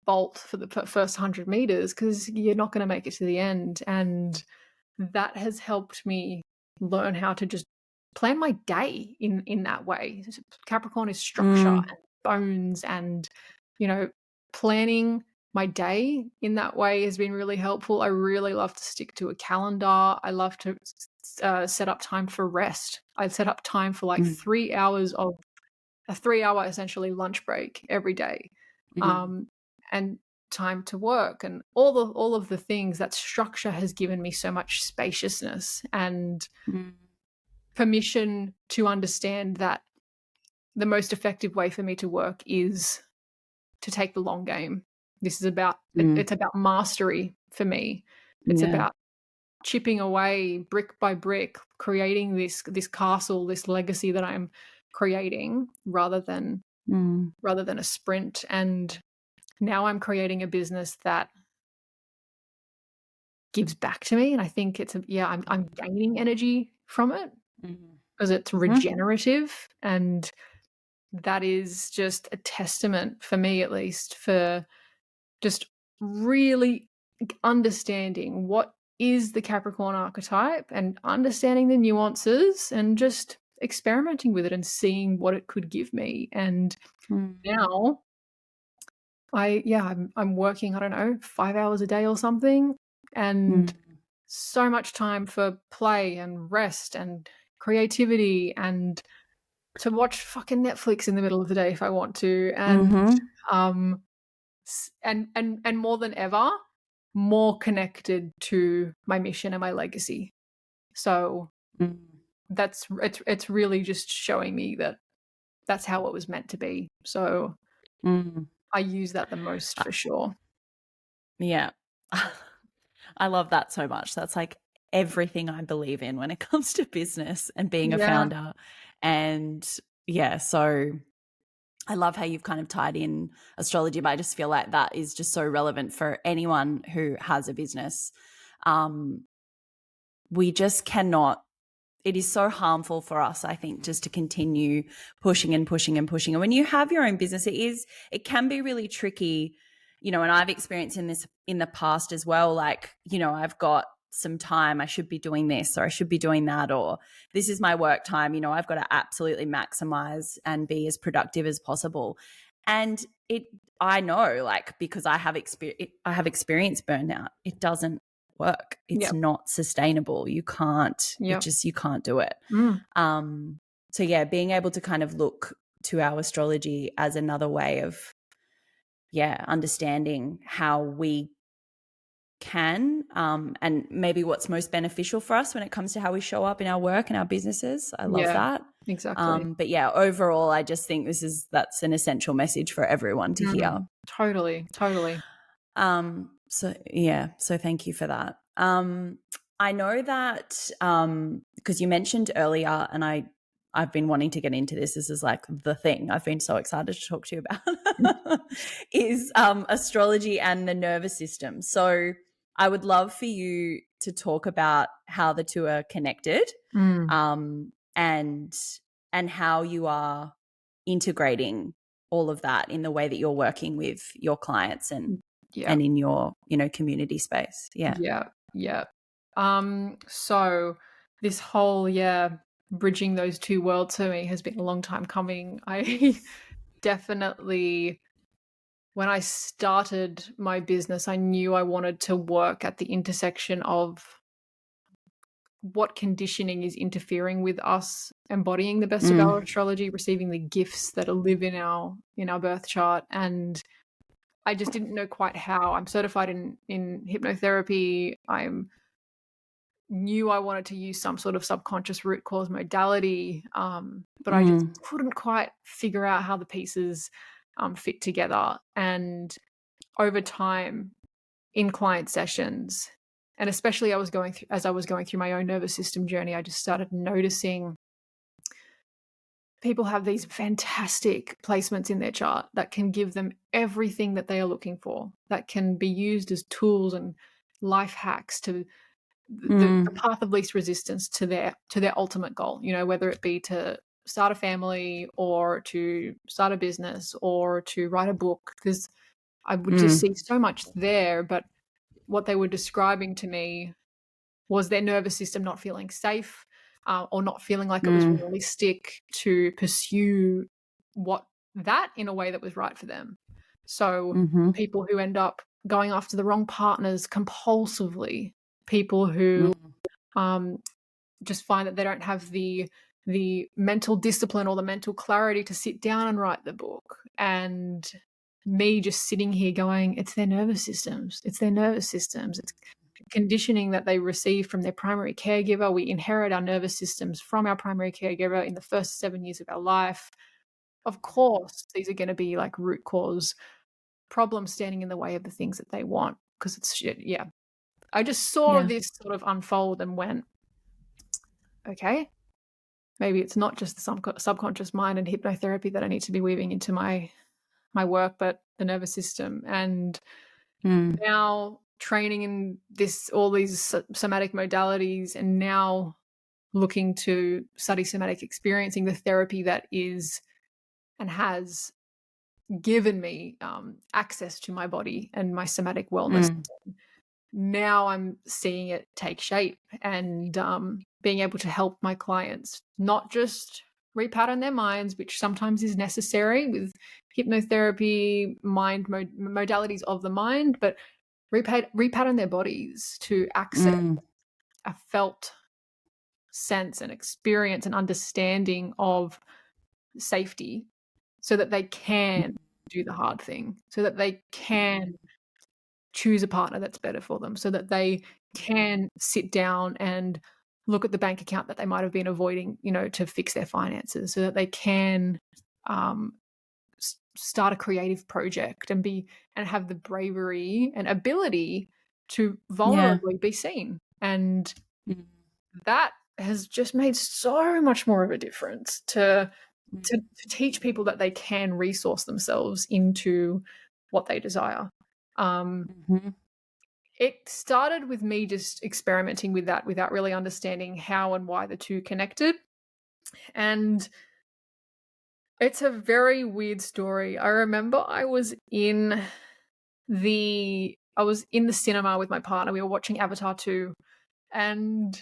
bolt for the first 100 meters, because you're not going to make it to the end. And that has helped me learn how to just plan my day in that way. Capricorn is structure and bones, and planning my day in that way has been really helpful. I really love to stick to a calendar. I love to set up time for rest. I set up time for like 3 hours of a 3-hour essentially lunch break every day, and time to work, and all of the things. That structure has given me so much spaciousness and permission to understand that the most effective way for me to work is to take the long game. This is about it's about mastery for me. It's about chipping away brick by brick, creating this castle, this legacy that I'm creating, rather than a sprint. And now I'm creating a business that gives back to me, and I think I'm gaining energy from it, because it's regenerative, and that is just a testament, for me at least, for just really understanding what is the Capricorn archetype and understanding the nuances and just experimenting with it and seeing what it could give me. And now I'm working, I don't know, 5 hours a day or something, and so much time for play and rest and creativity, and to watch fucking Netflix in the middle of the day if I want to, and and more than ever, more connected to my mission and my legacy. So it's really just showing me that that's how it was meant to be. So I use that the most, for sure. Yeah. I love that so much. That's like everything I believe in when it comes to business and being a founder. And so I love how you've kind of tied in astrology, but I just feel like that is just so relevant for anyone who has a business. We just cannot, it is so harmful for us, I think, just to continue pushing and pushing and pushing. And when you have your own business, it can be really tricky, and I've experienced in the past as well. Like, I've got some time, I should be doing this, or I should be doing that, or this is my work time. I've got to absolutely maximize and be as productive as possible. And I know, like, because I have experienced burnout, it doesn't work. It's not sustainable. You can't, you can't do it. So being able to kind of look to our astrology as another way of, understanding how we can, and maybe what's most beneficial for us when it comes to how we show up in our work and our businesses. I love that. Exactly. But overall, I just think that's an essential message for everyone to hear. Totally. So thank you for that. I know that because you mentioned earlier, and I've been wanting to get into this. This is like the thing I've been so excited to talk to you about is astrology and the nervous system. So I would love for you to talk about how the two are connected, and how you are integrating all of that in the way that you're working with your clients and in your community space. So this whole bridging those two worlds for me has been a long time coming. I definitely, when I started my business, I knew I wanted to work at the intersection of what conditioning is interfering with us embodying the best of our astrology, receiving the gifts that live in our birth chart. And I just didn't know quite how. I'm certified in hypnotherapy. I'm knew I wanted to use some sort of subconscious root cause modality, but I just couldn't quite figure out how the pieces fit together. And over time, in client sessions, and especially as I was going through my own nervous system journey, I just started noticing people have these fantastic placements in their chart that can give them everything that they are looking for, that can be used as tools and life hacks to the path of least resistance to their ultimate goal, whether it be to start a family or to start a business or to write a book, because I would just see so much there. But what they were describing to me was their nervous system not feeling safe, or not feeling like it was realistic to pursue that in a way that was right for them. So people who end up going after the wrong partners compulsively, people who just find that they don't have the mental discipline or the mental clarity to sit down and write the book, and me just sitting here going, it's their nervous systems, it's conditioning that they receive from their primary caregiver. We inherit our nervous systems from our primary caregiver in the first 7 years of our life. Of course, these are going to be like root cause problems standing in the way of the things that they want, because it's shit. Yeah. I just saw this sort of unfold and went, okay, maybe it's not just the subconscious mind and hypnotherapy that I need to be weaving into my work, but the nervous system. And now training in all these somatic modalities, and now looking to study somatic experiencing, the therapy that is and has given me access to my body and my somatic wellness. Now I'm seeing it take shape, and being able to help my clients not just repattern their minds, which sometimes is necessary with hypnotherapy, mind modalities of the mind, but repattern their bodies to access a felt sense and experience and understanding of safety, so that they can do the hard thing, so that they can choose a partner that's better for them, so that they can sit down and look at the bank account that they might have been avoiding, to fix their finances, so that they can start a creative project and have the bravery and ability to vulnerably be seen. And that has just made so much more of a difference to teach people that they can resource themselves into what they desire. It started with me just experimenting with that without really understanding how and why the two connected. And it's a very weird story. I remember I was in the cinema with my partner. We were watching Avatar 2, and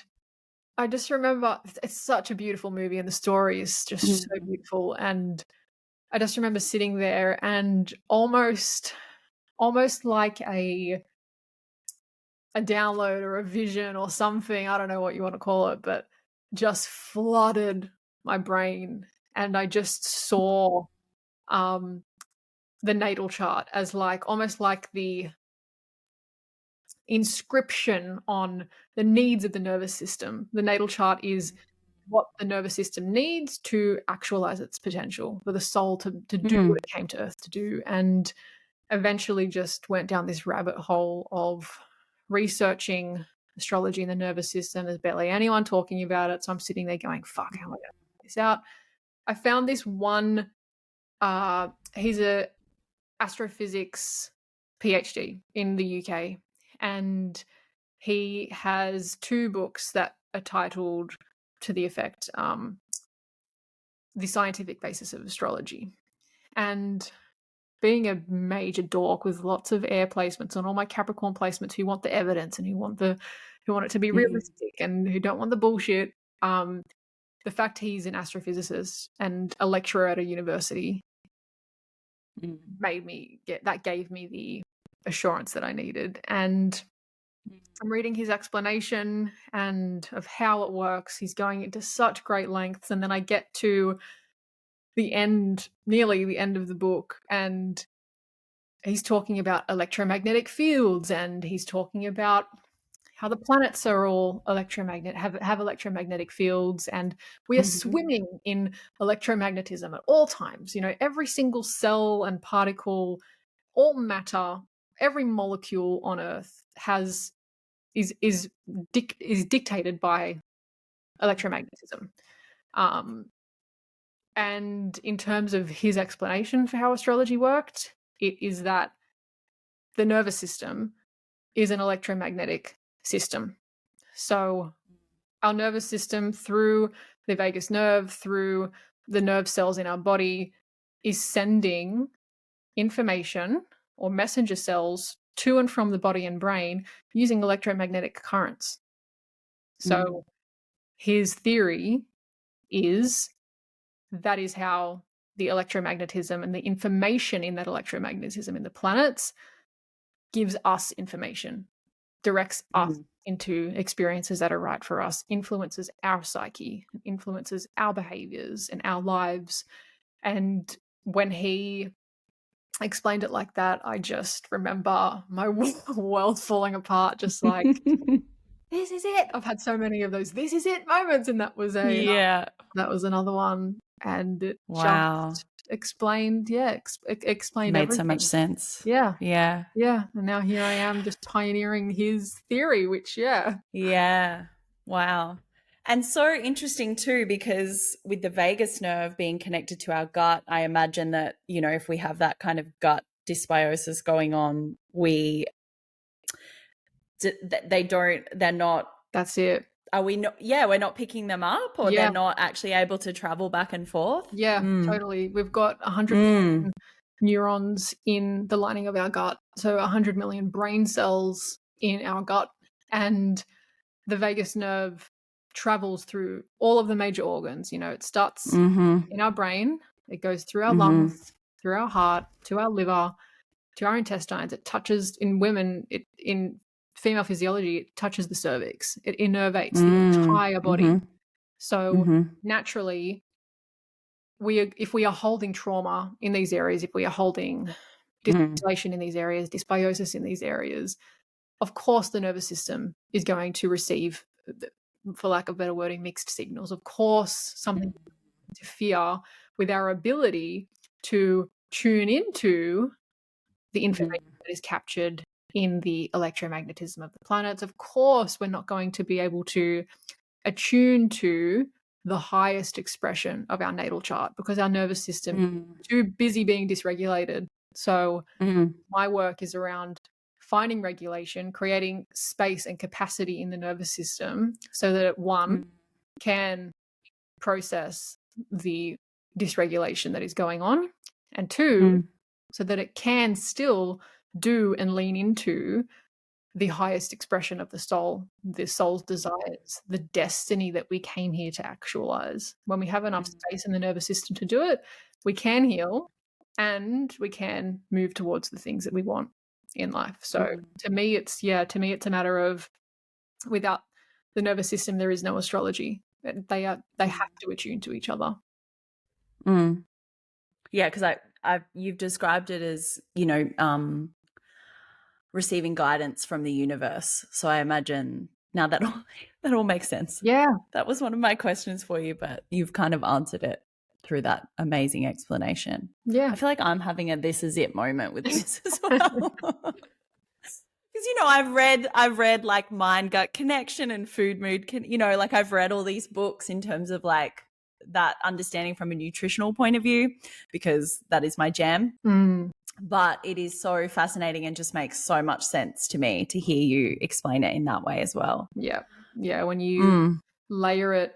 I just remember it's such a beautiful movie, and the story is just so beautiful. And I just remember sitting there and almost like a download or a vision or something, I don't know what you want to call it, but just flooded my brain. And I just saw the natal chart as almost like the inscription on the needs of the nervous system. The natal chart is what the nervous system needs to actualize its potential, for the soul to do what it came to Earth to do. And eventually just went down this rabbit hole of researching astrology and the nervous system. There's barely anyone talking about it, so I'm sitting there going, fuck, how am I going to figure this out? I found this one, he's a astrophysics PhD in the UK, and he has 2 books that are titled to the effect The Scientific Basis of Astrology. And being a major dork with lots of air placements on all my Capricorn placements who want the evidence and who want it to be realistic and who don't want the bullshit, the fact he's an astrophysicist and a lecturer at a university gave me the assurance that I needed. And I'm reading his explanation and of how it works. He's going into such great lengths, and then I get to nearly the end of the book, and he's talking about electromagnetic fields, and he's talking about how the planets are all have electromagnetic fields, and we are swimming in electromagnetism at all times. You know, every single cell and particle, all matter, every molecule on Earth is dictated by electromagnetism. And in terms of his explanation for how astrology worked, it is that the nervous system is an electromagnetic system. So our nervous system, through the vagus nerve, through the nerve cells in our body, is sending information or messenger cells to and from the body and brain using electromagnetic currents. So his theory is that is how the electromagnetism and the information in that electromagnetism in the planets gives us information, directs us into experiences that are right for us, influences our psyche, influences our behaviors and our lives. And when he explained it like that, I just remember my world falling apart, just like, this is it. I've had so many of those this is it moments, and that was that was another one. And it just explained explained made everything. so much sense. Yeah. And now here I am, just pioneering his theory, which wow. And so interesting too, because with the vagus nerve being connected to our gut, I imagine that, you know, if we have that kind of gut dysbiosis going on, they're not. That's it. Are we not? Yeah, we're not picking them up, or they're not actually able to travel back and forth. Yeah, totally. We've got 100 million neurons in the lining of our gut, so 100 million brain cells in our gut, and the vagus nerve travels through all of the major organs. You know, it starts in our brain, it goes through our lungs, through our heart, to our liver, to our intestines. It touches, in women, in female physiology, it touches the cervix. It innervates the entire body. So naturally, if we are holding trauma in these areas, if we are holding dysregulation in these areas, dysbiosis in these areas, of course the nervous system is going to receive, for lack of better wording, mixed signals. Of course, something to interfere with our ability to tune into the information that is captured in the electromagnetism of the planets. Of course, we're not going to be able to attune to the highest expression of our natal chart because our nervous system is too busy being dysregulated. So my work is around finding regulation, creating space and capacity in the nervous system so that it, one, can process the dysregulation that is going on, and two, so that it can still do and lean into the highest expression of the soul's desires, the destiny that we came here to actualize. When we have enough space in the nervous system to do it, we can heal and we can move towards the things that we want in life. So to me, it's a matter of, without the nervous system, there is no astrology. They have to attune to each other. Yeah, because you've described it as, you know, receiving guidance from the universe. So I imagine now that all makes sense. Yeah. That was one of my questions for you, but you've kind of answered it through that amazing explanation. Yeah. I feel like I'm having a this is it moment with this as well. Because, you know, I've read like Mind Gut Connection and Food Mood, you know, like I've read all these books in terms of like that understanding from a nutritional point of view, because that is my jam. But it is so fascinating and just makes so much sense to me to hear you explain it in that way as well. Yeah. Yeah. When you layer it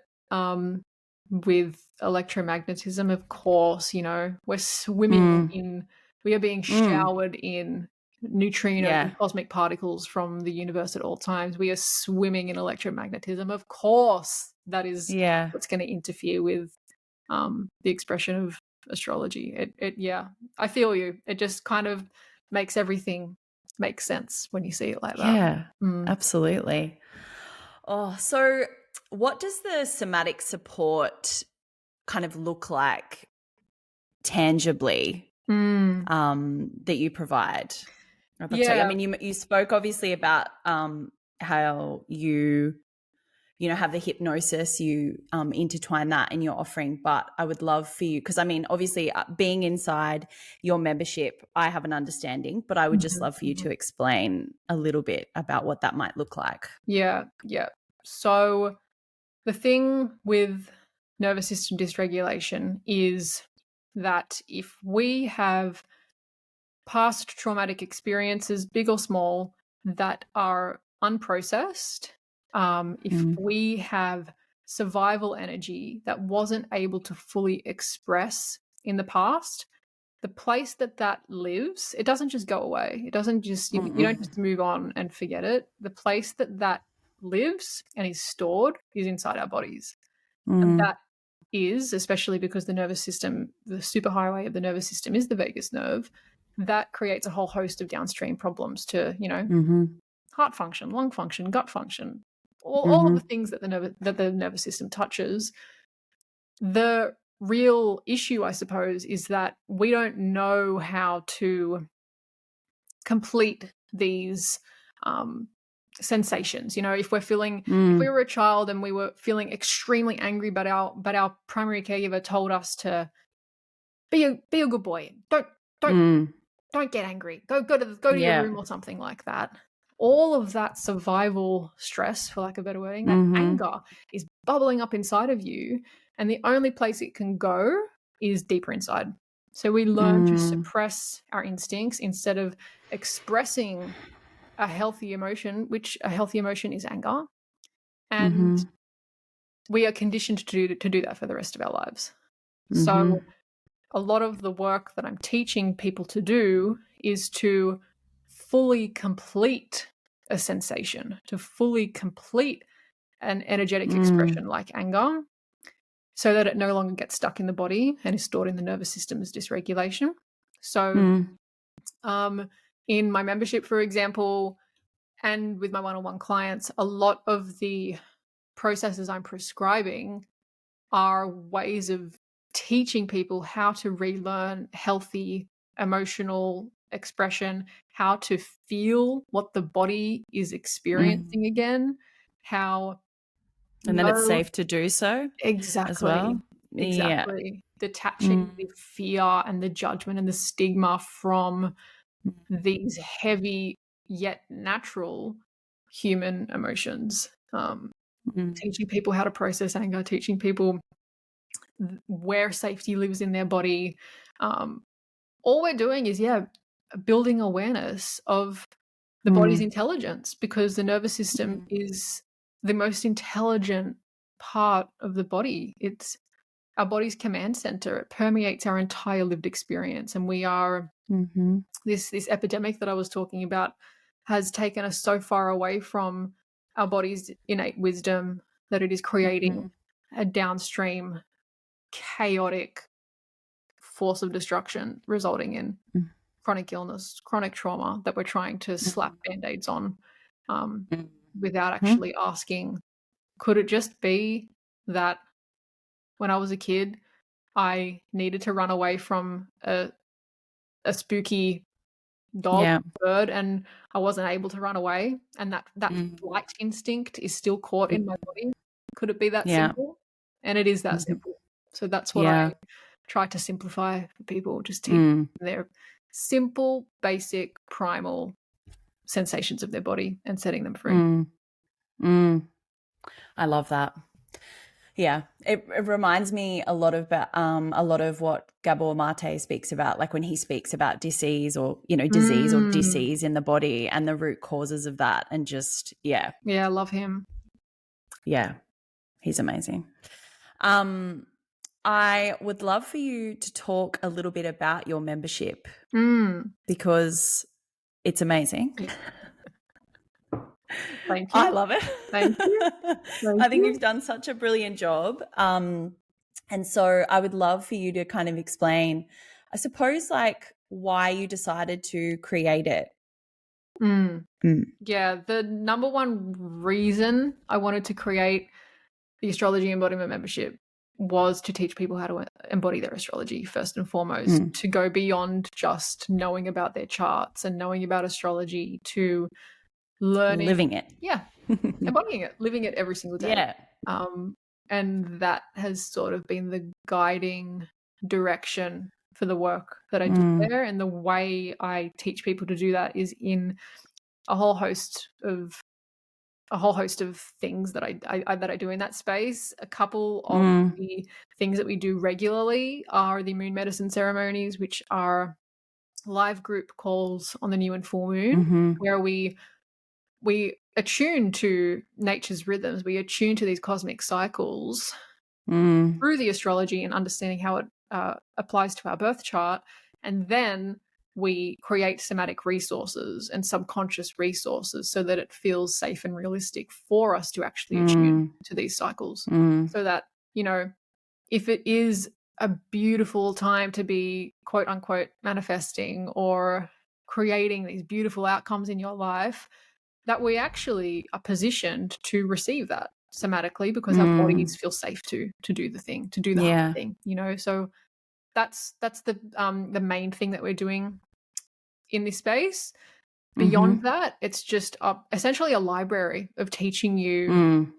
with electromagnetism, of course, you know, we're swimming we are being showered in neutrino and cosmic particles from the universe at all times. We are swimming in electromagnetism. Of course, that is what's going to interfere with the expression of astrology. I feel you. It just kind of makes everything make sense when you see it like that. Absolutely. Oh, so what does the somatic support kind of look like tangibly that you provide? I mean, you spoke obviously about how you have the hypnosis, you intertwine that in your offering. But I would love for you, because I mean, obviously being inside your membership, I have an understanding, but I would just love for you to explain a little bit about what that might look like. Yeah. So the thing with nervous system dysregulation is that if we have past traumatic experiences, big or small, that are unprocessed, if we have survival energy that wasn't able to fully express in the past, the place that lives, it doesn't just go away. It doesn't just, you don't just move on and forget it. The place that lives and is stored is inside our bodies. And that is, especially because the nervous system, the superhighway of the nervous system is the vagus nerve, that creates a whole host of downstream problems to, heart function, lung function, gut function, all of the things that the nervous system touches. The real issue, I suppose, is that we don't know how to complete these sensations. If we're feeling, if we were a child and we were feeling extremely angry, but our primary caregiver told us to be a good boy, don't get angry, go to your room or something like that. All of that survival stress, for lack of a better wording, that anger is bubbling up inside of you, and the only place it can go is deeper inside. So we learn to suppress our instincts instead of expressing a healthy emotion, which a healthy emotion is anger. And we are conditioned to do that for the rest of our lives. So a lot of the work that I'm teaching people to do is to fully complete a sensation, to fully complete an energetic expression like anger, so that it no longer gets stuck in the body and is stored in the nervous system as dysregulation. So in my membership, for example, and with my one-on-one clients, a lot of the processes I'm prescribing are ways of teaching people how to relearn healthy emotional expression, how to feel what the body is experiencing again, and then it's safe to do so. Exactly. As well. Exactly. Yeah. Detaching the fear and the judgment and the stigma from these heavy yet natural human emotions. Teaching people how to process anger, teaching people where safety lives in their body. All we're doing is, building awareness of the body's intelligence, because the nervous system is the most intelligent part of the body. It's our body's command center. It permeates our entire lived experience. And we are, this epidemic that I was talking about has taken us so far away from our body's innate wisdom that it is creating a downstream chaotic force of destruction, resulting in chronic illness, chronic trauma that we're trying to slap band-aids on without actually asking, could it just be that when I was a kid, I needed to run away from a spooky dog, bird, and I wasn't able to run away, and that flight instinct is still caught in my body? Could it be that simple? And it is that simple. So that's what I try to simplify for people, just teach their simple, basic, primal sensations of their body and setting them free. I love that. Yeah, it reminds me a lot of what Gabor Mate speaks about, like when he speaks about disease or disease or disease in the body and the root causes of that, and just I love him. Yeah, he's amazing. I would love for you to talk a little bit about your membership because it's amazing. Thank you. I love it. Thank you. I think you've done such a brilliant job. And so I would love for you to kind of explain, I suppose, like why you decided to create it. Yeah, the number one reason I wanted to create the Astrology Embodiment membership was to teach people how to embody their astrology first and foremost, to go beyond just knowing about their charts and knowing about astrology, to learning, living it. embodying it, living it every single day. Yeah. And that has sort of been the guiding direction for the work that I do there. And the way I teach people to do that is in a whole host of things that I do in that space. A couple of the things that we do regularly are the moon medicine ceremonies, which are live group calls on the new and full moon, where we attune to nature's rhythms. We attune to these cosmic cycles through the astrology and understanding how it applies to our birth chart. And then we create somatic resources and subconscious resources so that it feels safe and realistic for us to actually attune to these cycles. So that, if it is a beautiful time to be quote unquote manifesting or creating these beautiful outcomes in your life, that we actually are positioned to receive that somatically because our bodies feel safe to do the thing, to do the hard thing, So that's the main thing that we're doing in this space. Beyond that, it's just essentially a library of teaching you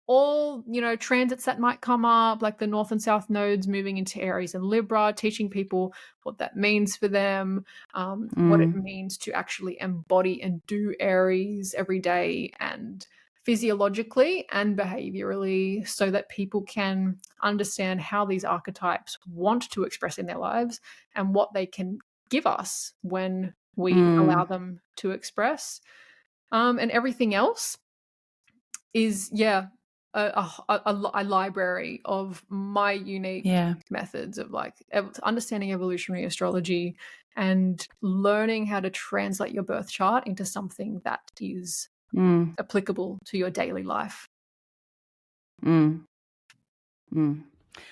all, transits that might come up, like the North and South nodes moving into Aries and Libra, teaching people what that means for them, what it means to actually embody and do Aries every day, and physiologically and behaviorally, so that people can understand how these archetypes want to express in their lives and what they can give us when we allow them to express. And everything else is, a library of my unique methods of understanding evolutionary astrology and learning how to translate your birth chart into something that is applicable to your daily life. And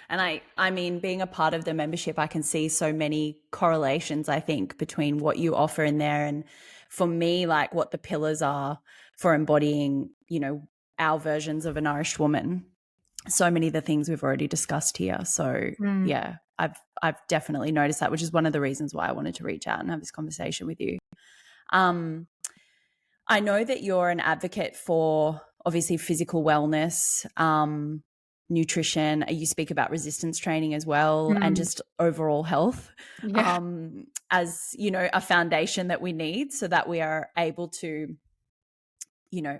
I mean, being a part of the membership, I can see so many correlations, I think, between what you offer in there and, for me, like what the pillars are for embodying, our versions of a nourished woman. So many of the things we've already discussed here. So yeah, I've definitely noticed that, which is one of the reasons why I wanted to reach out and have this conversation with you. I know that you're an advocate for obviously physical wellness, nutrition. You speak about resistance training as well, and just overall health as, a foundation that we need so that we are able to,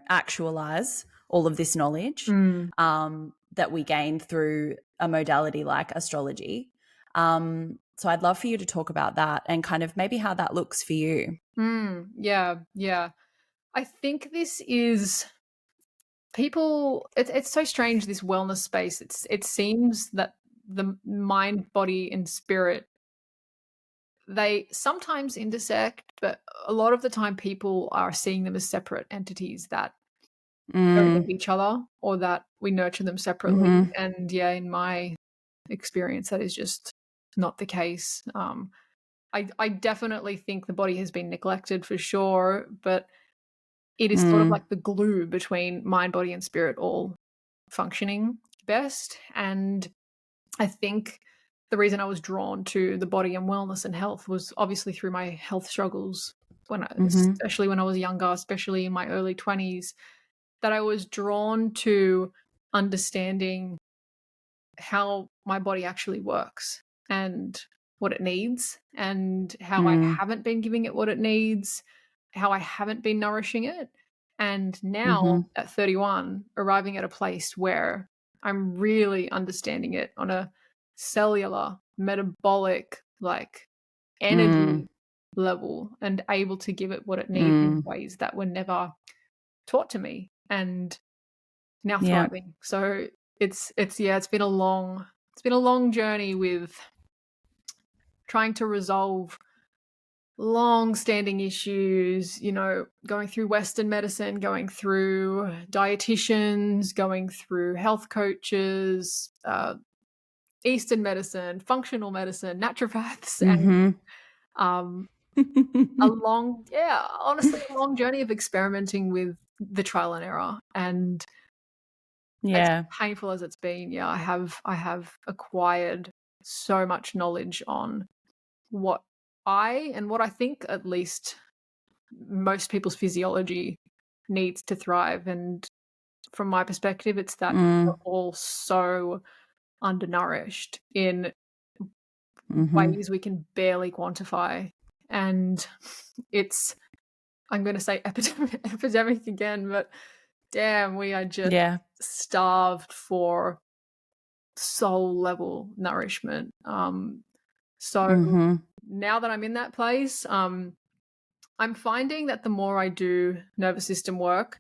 actualize all of this knowledge that we gain through a modality like astrology. So I'd love for you to talk about that and kind of maybe how that looks for you. Yeah. I think this is it's so strange, this wellness space. It seems that the mind, body, and spirit, they sometimes intersect, but a lot of the time people are seeing them as separate entities that don't need each other, or that we nurture them separately. And in my experience, that is just not the case. I definitely think the body has been neglected for sure, but it is sort of like the glue between mind, body, and spirit all functioning best. And I think the reason I was drawn to the body and wellness and health was obviously through my health struggles, especially when I was younger, especially in my early 20s, that I was drawn to understanding how my body actually works and what it needs, and how I haven't been giving it what it needs, how I haven't been nourishing it. And now at 31, arriving at a place where I'm really understanding it on a cellular, metabolic, energy level, and able to give it what it needs in ways that were never taught to me, and now thriving. So it's been a long journey with trying to resolve long-standing issues, going through Western medicine, going through dietitians, going through health coaches, Eastern medicine, functional medicine, naturopaths, and honestly, a long journey of experimenting with the trial and error. And as painful as it's been, I have acquired so much knowledge on what I think at least most people's physiology needs to thrive. And from my perspective, it's that we're all so undernourished in ways we can barely quantify. And it's, I'm going to say epidemic again, but damn, we are just starved for soul level nourishment. So now that I'm in that place, I'm finding that the more I do nervous system work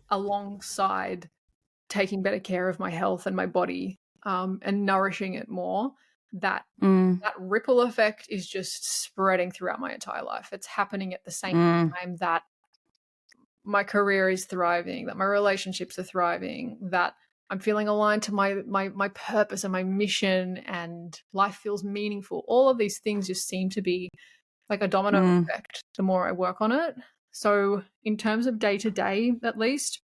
alongside taking better care of my health and my body, and nourishing it more, that ripple effect is just spreading throughout my entire life. It's happening at the same time that my career is thriving, that my relationships are thriving, that I'm feeling aligned to my purpose and my mission, and life feels meaningful. All of these things just seem to be like a domino effect the more I work on it. So in terms of day to day, at least,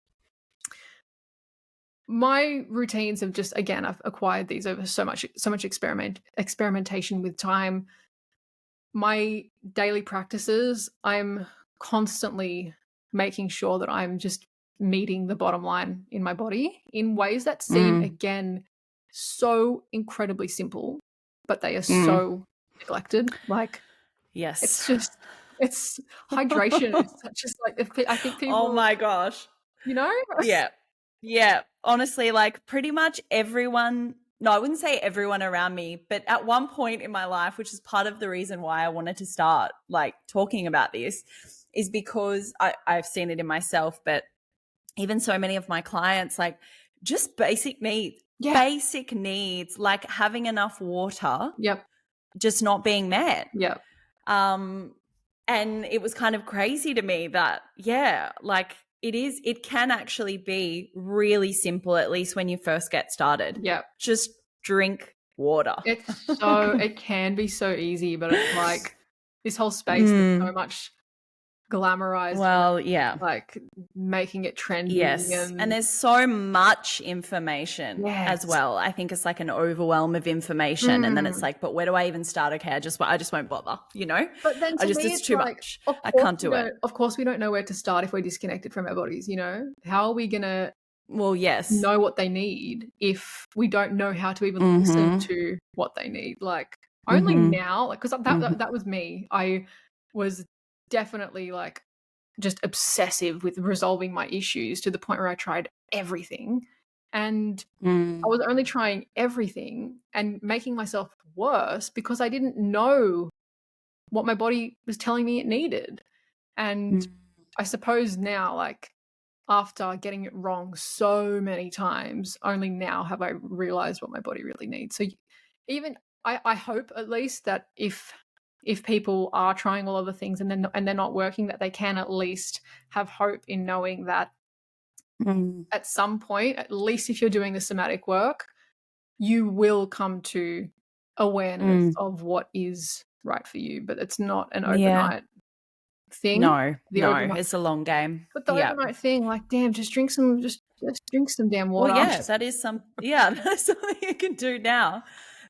my routines have just, again, I've acquired these over so much experimentation with time. My daily practices, I'm constantly making sure that I'm just meeting the bottom line in my body in ways that seem, again, so incredibly simple, but they are so neglected. Like, it's just, it's hydration. It's just like, I think people, oh my gosh, you know? Yeah. Honestly, like pretty much everyone, no, I wouldn't say everyone around me, but at one point in my life, which is part of the reason why I wanted to start like talking about this, is because I've seen it in myself, but even so many of my clients, like just basic needs, like having enough water, just not being met. And it was kind of crazy to me that, like it can actually be really simple, at least when you first get started. Just drink water. It can be so easy, but it's like this whole space is so much glamorized. Well, like making it trendy. Yes, and there's so much information as well. I think it's like an overwhelm of information, and then it's like, but where do I even start? Okay, I just won't bother, you know. But then it's too much. I can't do it. Of course, we don't know where to start if we're disconnected from our bodies. You know, how are we gonna? Well, yes, know what they need if we don't know how to even listen to what they need. Like only now, like, because that was me. I was definitely like just obsessive with resolving my issues to the point where I tried everything, and I was only trying everything and making myself worse because I didn't know what my body was telling me it needed. And I suppose now, like, after getting it wrong so many times, only now have I realized what my body really needs. So even I hope at least that if people are trying all of the things and they're not working, that they can at least have hope in knowing that at some point, at least if you're doing the somatic work, you will come to awareness of what is right for you. But it's not an overnight thing. No, it's a long game. But the overnight thing, like, damn, just drink some damn water. Well, yeah, that is something you can do now.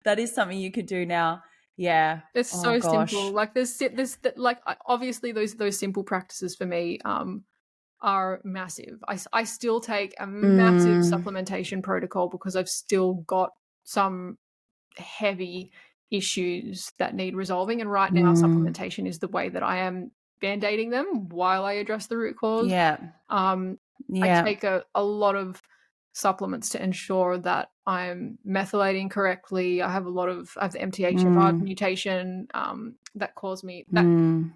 That is something you could do now. Yeah, it's so simple. Like there's like obviously those simple practices for me are massive. I still take a massive supplementation protocol because I've still got some heavy issues that need resolving, and right now supplementation is the way that I am band-aiding them while I address the root cause. I take a lot of supplements to ensure that I'm methylating correctly. I have the MTHFR mutation that caused me, that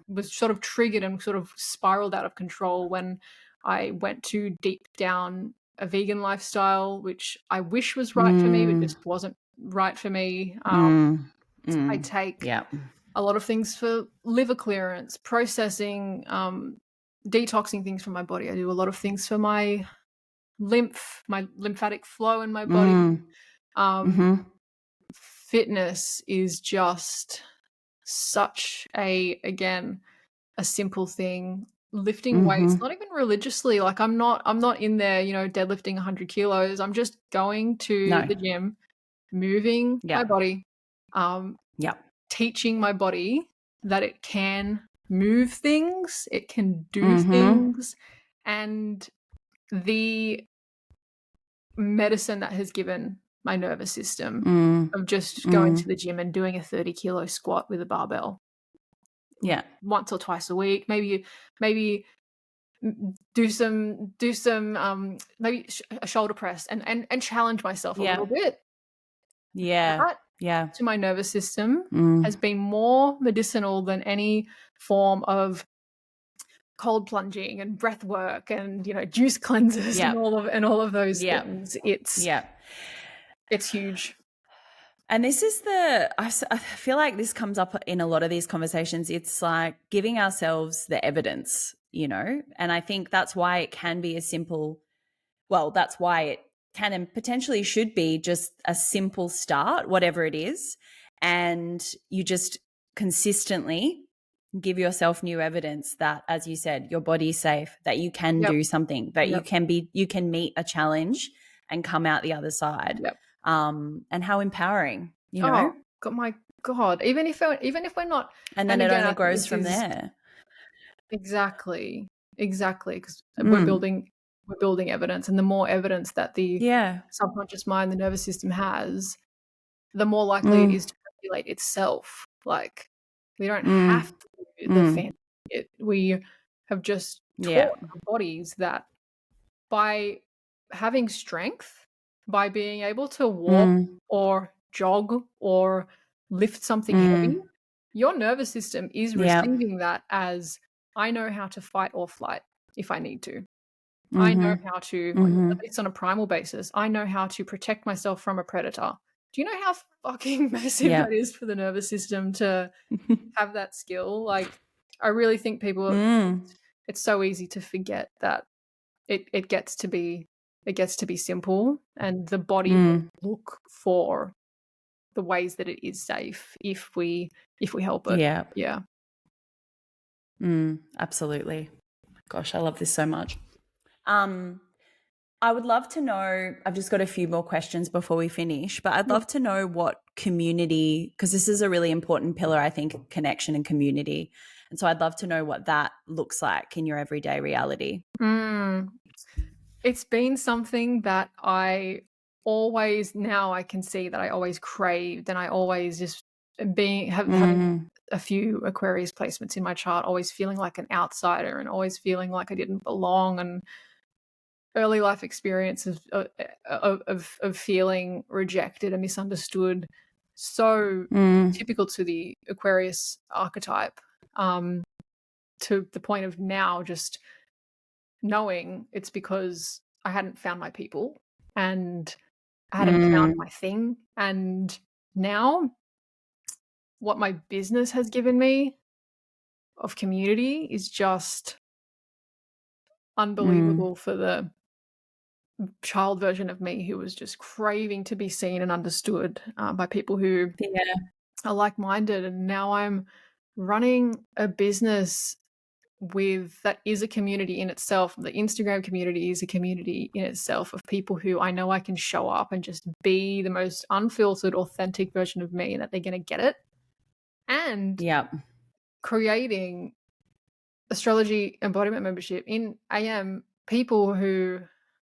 was sort of triggered and sort of spiraled out of control when I went too deep down a vegan lifestyle, which I wish was right for me, but just wasn't right for me. I take a lot of things for liver clearance, processing, detoxing things from my body. I do a lot of things for my lymphatic flow in my body. Fitness is just such a simple thing. Lifting weights, not even religiously. Like I'm not in there, deadlifting 100 kilos. I'm just going to the gym, moving my body, teaching my body that it can move things, it can do things, and the medicine that has given my nervous system of just going to the gym and doing a 30-kilo squat with a barbell. Yeah. Once or twice a week, maybe do some maybe a shoulder press and challenge myself a little bit. Yeah. That to my nervous system has been more medicinal than any form of cold plunging and breath work and juice cleansers and all of those things. It's huge. And this is I feel like this comes up in a lot of these conversations. It's like giving ourselves the evidence, and I think that's why it can be that's why it can and potentially should be just a simple start, whatever it is. And you just consistently give yourself new evidence that, as you said, your body's safe, that you can do something, that you can meet a challenge and come out the other side. And how empowering, Oh, my God. Even if we're not, and then it only grows from there. Exactly. Because we're building evidence, and the more evidence that the subconscious mind, the nervous system has, the more likely it is to regulate itself. Like, we don't have to do the fancy. We have just taught our bodies that by having strength, by being able to walk or jog or lift something heavy, your nervous system is receiving that as, I know how to fight or flight if I need to. I know how to, at least on a primal basis, I know how to protect myself from a predator. Do you know how fucking massive that is for the nervous system to have that skill? Like, I really think people, it's so easy to forget that it gets to be simple, and the body will look for the ways that it is safe if we help it. Absolutely. Gosh, I love this so much. I would love to know, I've just got a few more questions before we finish, but I'd love to know what community, because this is a really important pillar, I think, connection and community. And so I'd love to know what that looks like in your everyday reality. It's been something that I can see that I always craved, and I always just having a few Aquarius placements in my chart, always feeling like an outsider and always feeling like I didn't belong, and early life experiences of feeling rejected and misunderstood, so typical to the Aquarius archetype, to the point of now just knowing it's because I hadn't found my people and I hadn't found my thing. And now what my business has given me of community is just unbelievable for the child version of me who was just craving to be seen and understood by people who are like-minded. And now I'm running a business that is a community in itself. The Instagram community is a community in itself of people who I know I can show up and just be the most unfiltered, authentic version of me, and that they're going to get it. And creating astrology embodiment membership in AM, people who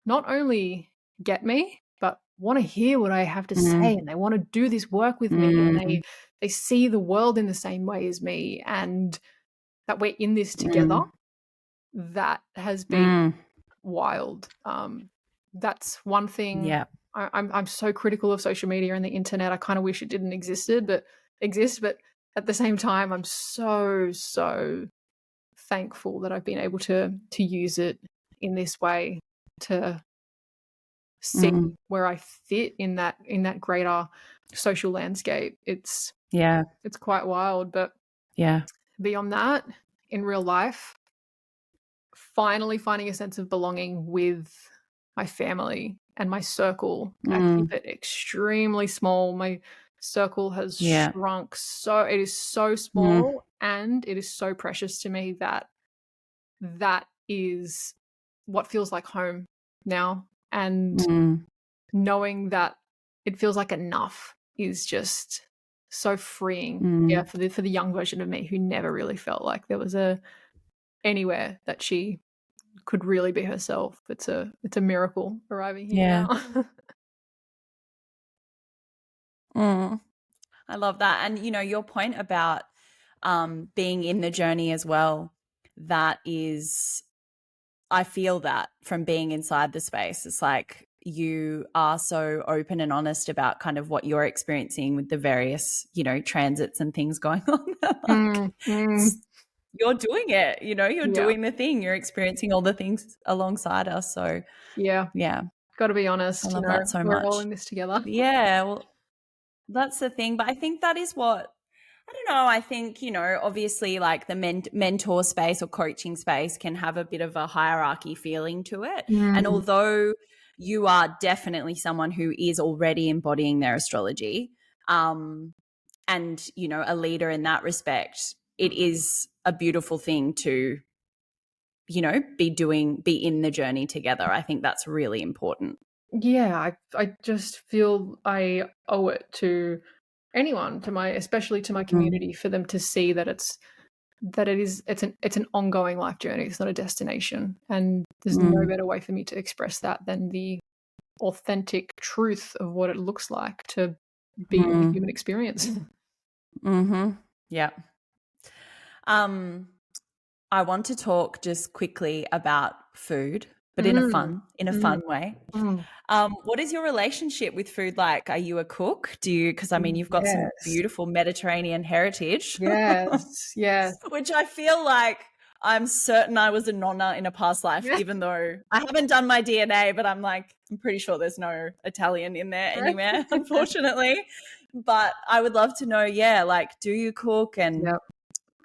not only get me, but want to hear what I have to say, and they want to do this work with me, and they see the world in the same way as me, and that we're in this together. That has been wild. That's one thing. I'm so critical of social media and the internet. I kind of wish it didn't exist, but at the same time, I'm so thankful that I've been able to use it in this way to see where I fit in that greater social landscape. It's quite wild. But beyond that, in real life, finally finding a sense of belonging with my family and my circle. I keep it extremely small. My circle has shrunk, so it is so small, and it is so precious to me that is what feels like home now. And knowing that it feels like enough is just so freeing. For the young version of me who never really felt like there was anywhere that she could really be herself. It's a miracle arriving here Yeah. now. I love that. And, your point about being in the journey as well, that is, I feel that from being inside the space. It's like you are so open and honest about kind of what you're experiencing with the various, transits and things going on. Like, you're doing it, you're Yeah. doing the thing. You're experiencing all the things alongside us. So, Yeah. yeah, Got to be I honest, love that so we're all much. in this together. Yeah, well, that's the thing. But I think that is what, I don't know. I think, obviously like the mentor space or coaching space can have a bit of a hierarchy feeling to it. And although you are definitely someone who is already embodying their astrology, and, a leader in that respect, it is a beautiful thing to, be in the journey together. I think that's really important. Yeah, I just feel I owe it to anyone, especially to my community, for them to see that it's an ongoing life journey. It's not a destination, and there's no better way for me to express that than the authentic truth of what it looks like to be in the human experience. Yeah. I want to talk just quickly about food, but in a fun way. What is your relationship with food like? Are you a cook? Because you've got some Yes. beautiful Mediterranean heritage, Yes. Yes. which I feel like I'm certain I was a nonna in a past life, even though I haven't done my DNA, but I'm pretty sure there's no Italian in there anywhere, unfortunately. But I would love to know, do you cook, and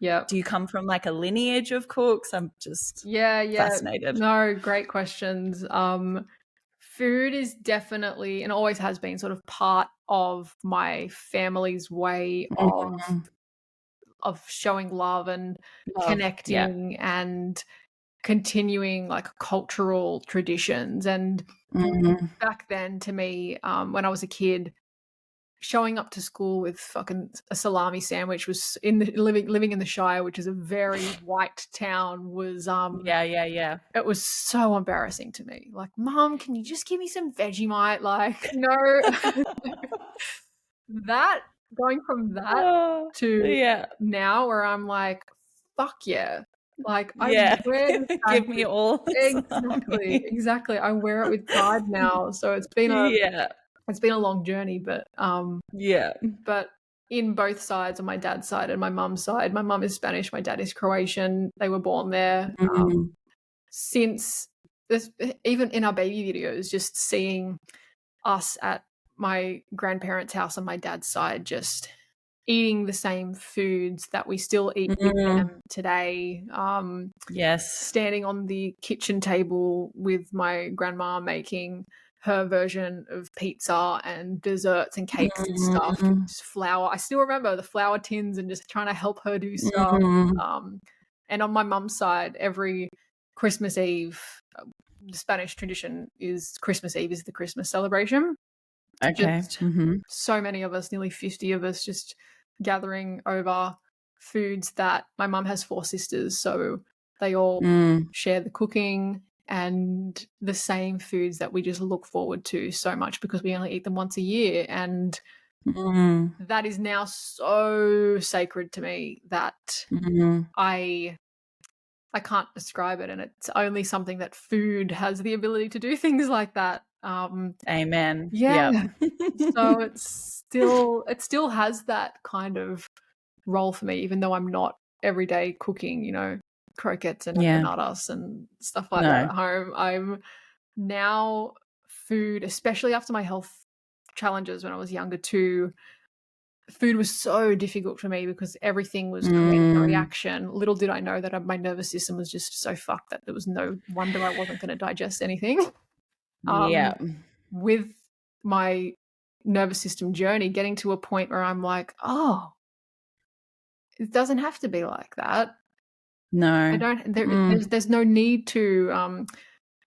Yep. do you come from like a lineage of cooks? I'm just fascinated. No, great questions. Food is definitely and always has been sort of part of my family's way of showing love and Love, yeah. connecting and continuing like cultural traditions. And back then, to me, when I was a kid, showing up to school with fucking a salami sandwich was living in the Shire, which is a very white town, was Yeah. it was so embarrassing to me. Like, Mom, can you just give me some Vegemite? Like, no. That going from that Oh, to yeah. now where I'm like, fuck yeah. Like, I Yeah. wear this Give me all the salami. exactly. I wear it with pride now. So it's been Yeah. a long journey, but Yeah. but in both sides, on my dad's side and my mum's side, my mum is Spanish, my dad is Croatian. They were born there. Since this, even in our baby videos, just seeing us at my grandparents' house on my dad's side, just eating the same foods that we still eat with them today. Yes. Standing on the kitchen table with my grandma making her version of pizza and desserts and cakes and stuff, just flour. I still remember the flour tins and just trying to help her do stuff. And on my mum's side, every Christmas Eve, the Spanish tradition is Christmas Eve is the Christmas celebration. Okay. Just so many of us, nearly 50 of us, just gathering over foods that my mum has 4 sisters, so they all share the cooking and the same foods that we just look forward to so much because we only eat them once a year. And that is now so sacred to me that I can't describe it, and it's only something that food has the ability to do things like that. Amen. Yeah. Yep. So it still has that kind of role for me, even though I'm not every day cooking, croquettes and empanadas and stuff like that at home. I'm now food, especially after my health challenges when I was younger too. Food was so difficult for me because everything was creating a reaction. Little did I know that my nervous system was just so fucked that there was no wonder I wasn't going to digest anything. Yeah. With my nervous system journey, getting to a point where I'm like, oh, it doesn't have to be like that. No. I don't. There's no need to.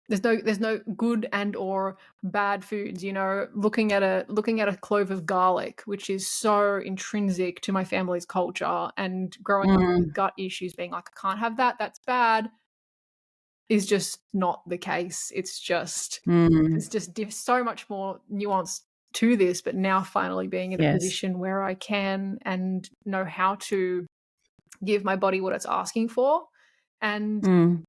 There's no good and or bad foods. Looking at a clove of garlic, which is so intrinsic to my family's culture, and growing up with gut issues, being like, I can't have that. That's bad. is just not the case. It's just so much more nuanced to this, but now finally being in a position where I can and know how to give my body what it's asking for and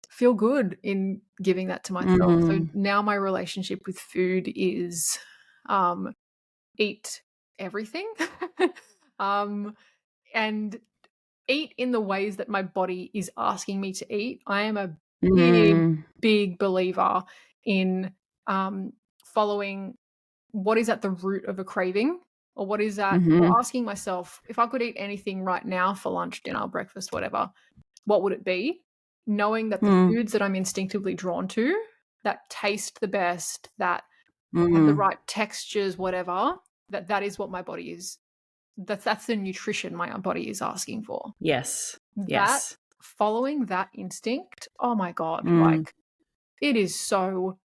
feel good in giving that to myself. So now my relationship with food is eat everything and eat in the ways that my body is asking me to eat. I am a big believer in following what is at the root of a craving, or what is that, or asking myself, if I could eat anything right now for lunch, dinner, breakfast, whatever, what would it be? Knowing that the foods that I'm instinctively drawn to, that taste the best, that have the right textures, whatever, that is what my body is. That's the nutrition my body is asking for. That, following that instinct, oh my God, like it is so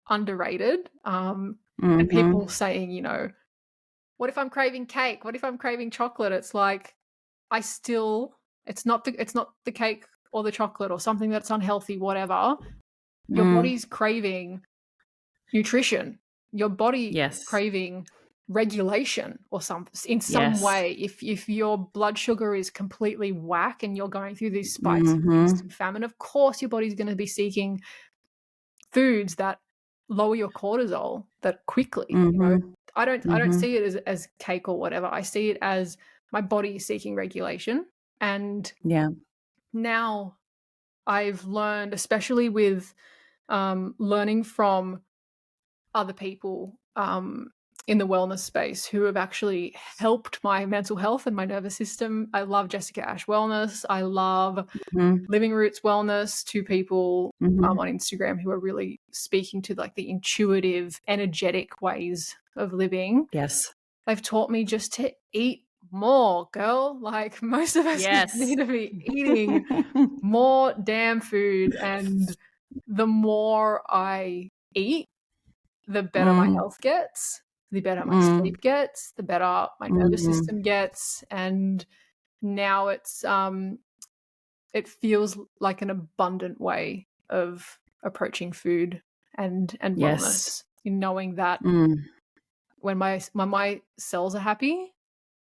underrated. And people saying, you know, what if I'm craving cake? What if I'm craving chocolate? It's like, it's not the cake or the chocolate or something that's unhealthy, whatever. Your body's craving nutrition. Your body is craving regulation or some way. If your blood sugar is completely whack and you're going through these spikes of feast and famine, of course your body's going to be seeking foods that lower your cortisol that quickly. You know, I don't see it as cake or whatever. I see it as my body seeking regulation. And now I've learned, especially with learning from other people in the wellness space who have actually helped my mental health and my nervous system. I love Jessica Ash Wellness. I love Living Roots Wellness, 2 people on Instagram who are really speaking to like the intuitive, energetic ways of living. They've taught me just to eat more, girl. Like most of us need to be eating more damn food. And the more I eat, the better my health gets, the better my sleep gets, the better my nervous system gets. And now it feels like an abundant way of approaching food and wellness, in knowing that when my cells are happy,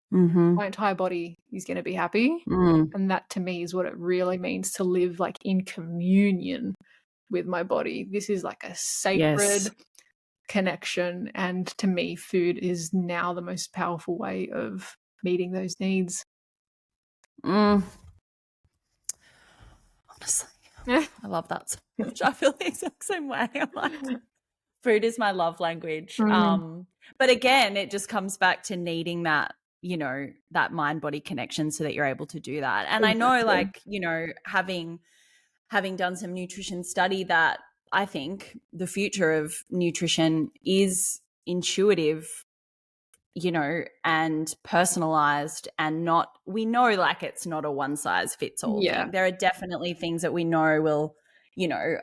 my entire body is going to be happy. And that to me is what it really means to live like in communion with my body. This is like a sacred connection, and to me food is now the most powerful way of meeting those needs. Honestly, I love that so much. I feel the exact same way. I'm like, food is my love language. But again, it just comes back to needing that, you know, that mind body connection so that you're able to do that. And I know, like, you know, having done some nutrition study, that I think the future of nutrition is intuitive, you know, and personalized, and not, we know like it's not a one size fits all thing. There are definitely things that we know will, you know,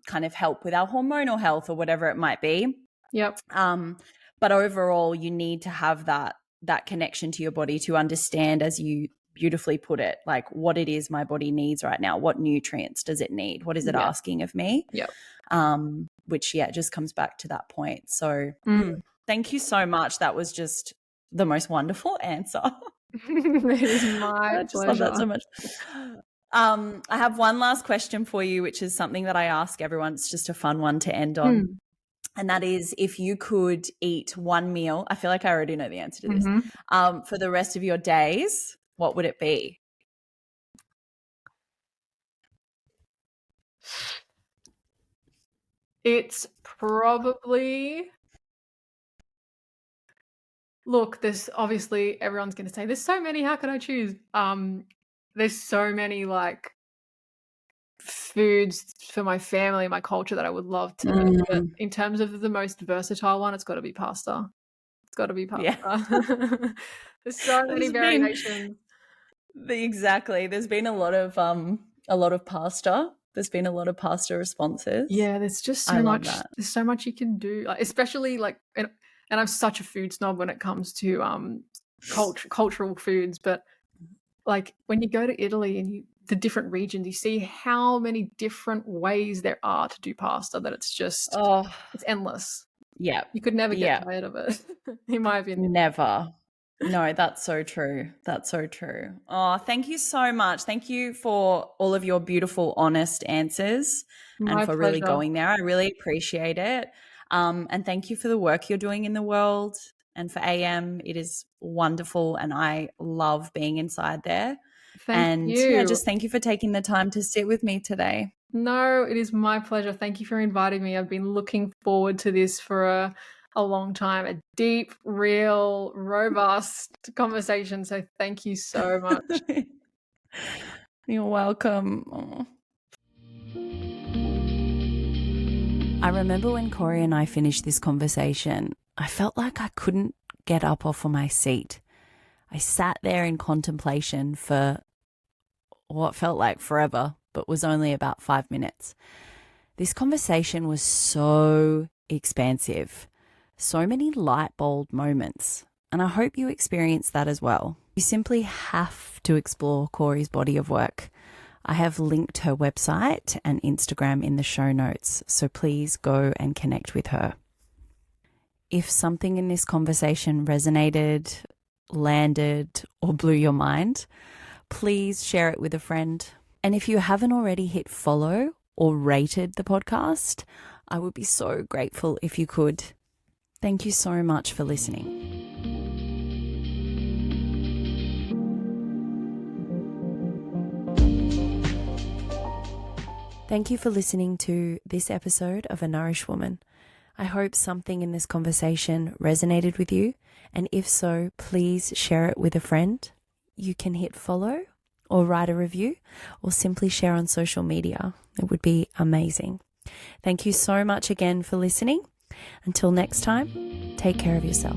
kind of help with our hormonal health or whatever it might be. But overall you need to have that connection to your body to understand, as you beautifully put it, like what it is my body needs right now. What nutrients does it need? What is it asking of me? Which just comes back to that point. So thank you so much. That was just the most wonderful answer. It is my I just love that so much. I have one last question for you, which is something that I ask everyone. It's just a fun one to end on. And that is, if you could eat one meal, I feel like I already know the answer to this, for the rest of your days, what would it be? It's probably, look, there's obviously, everyone's going to say there's so many, how can I choose? There's so many like foods for my family, my culture, that I would love to, but in terms of the most versatile one, it's got to be pasta. It's got to be pasta. There's so many variations. Exactly. There's been a lot of pasta. There's been a lot of pasta responses. Yeah, there's just so much. There's so much you can do, like, especially like, and I'm such a food snob when it comes to cultural foods, but like when you go to Italy and the different regions, you see how many different ways there are to do pasta, that it's just, it's endless. Yeah. You could never get Yeah. tired of it, in my opinion. Never. No, that's so true. That's so true. Oh, thank you so much. Thank you for all of your beautiful, honest answers and My for really pleasure. going there. I really appreciate it. And thank you for the work you're doing in the world and for AM. It is wonderful and I love being inside there. Thank And yeah, you. just thank you for taking the time to sit with me today. No, it is my pleasure. Thank you for inviting me. I've been looking forward to this for a long time, a deep, real, robust conversation. So thank you so much. You're welcome. Oh. I remember when Corey and I finished this conversation, I felt like I couldn't get up off of my seat. I sat there in contemplation for what felt like forever, but was only about 5 minutes. This conversation was so expansive, so many light bulb moments, and I hope you experienced that as well. You simply have to explore Corey's body of work. I have linked her website and Instagram in the show notes, so please go and connect with her. If something in this conversation resonated, landed, or blew your mind, please share it with a friend. And if you haven't already hit follow or rated the podcast, I would be so grateful if you could. Thank you so much for listening. Thank you for listening to this episode of A Nourished Woman. I hope something in this conversation resonated with you, and if so, please share it with a friend. You can hit follow or write a review or simply share on social media. It would be amazing. Thank you so much again for listening. Until next time, take care of yourself.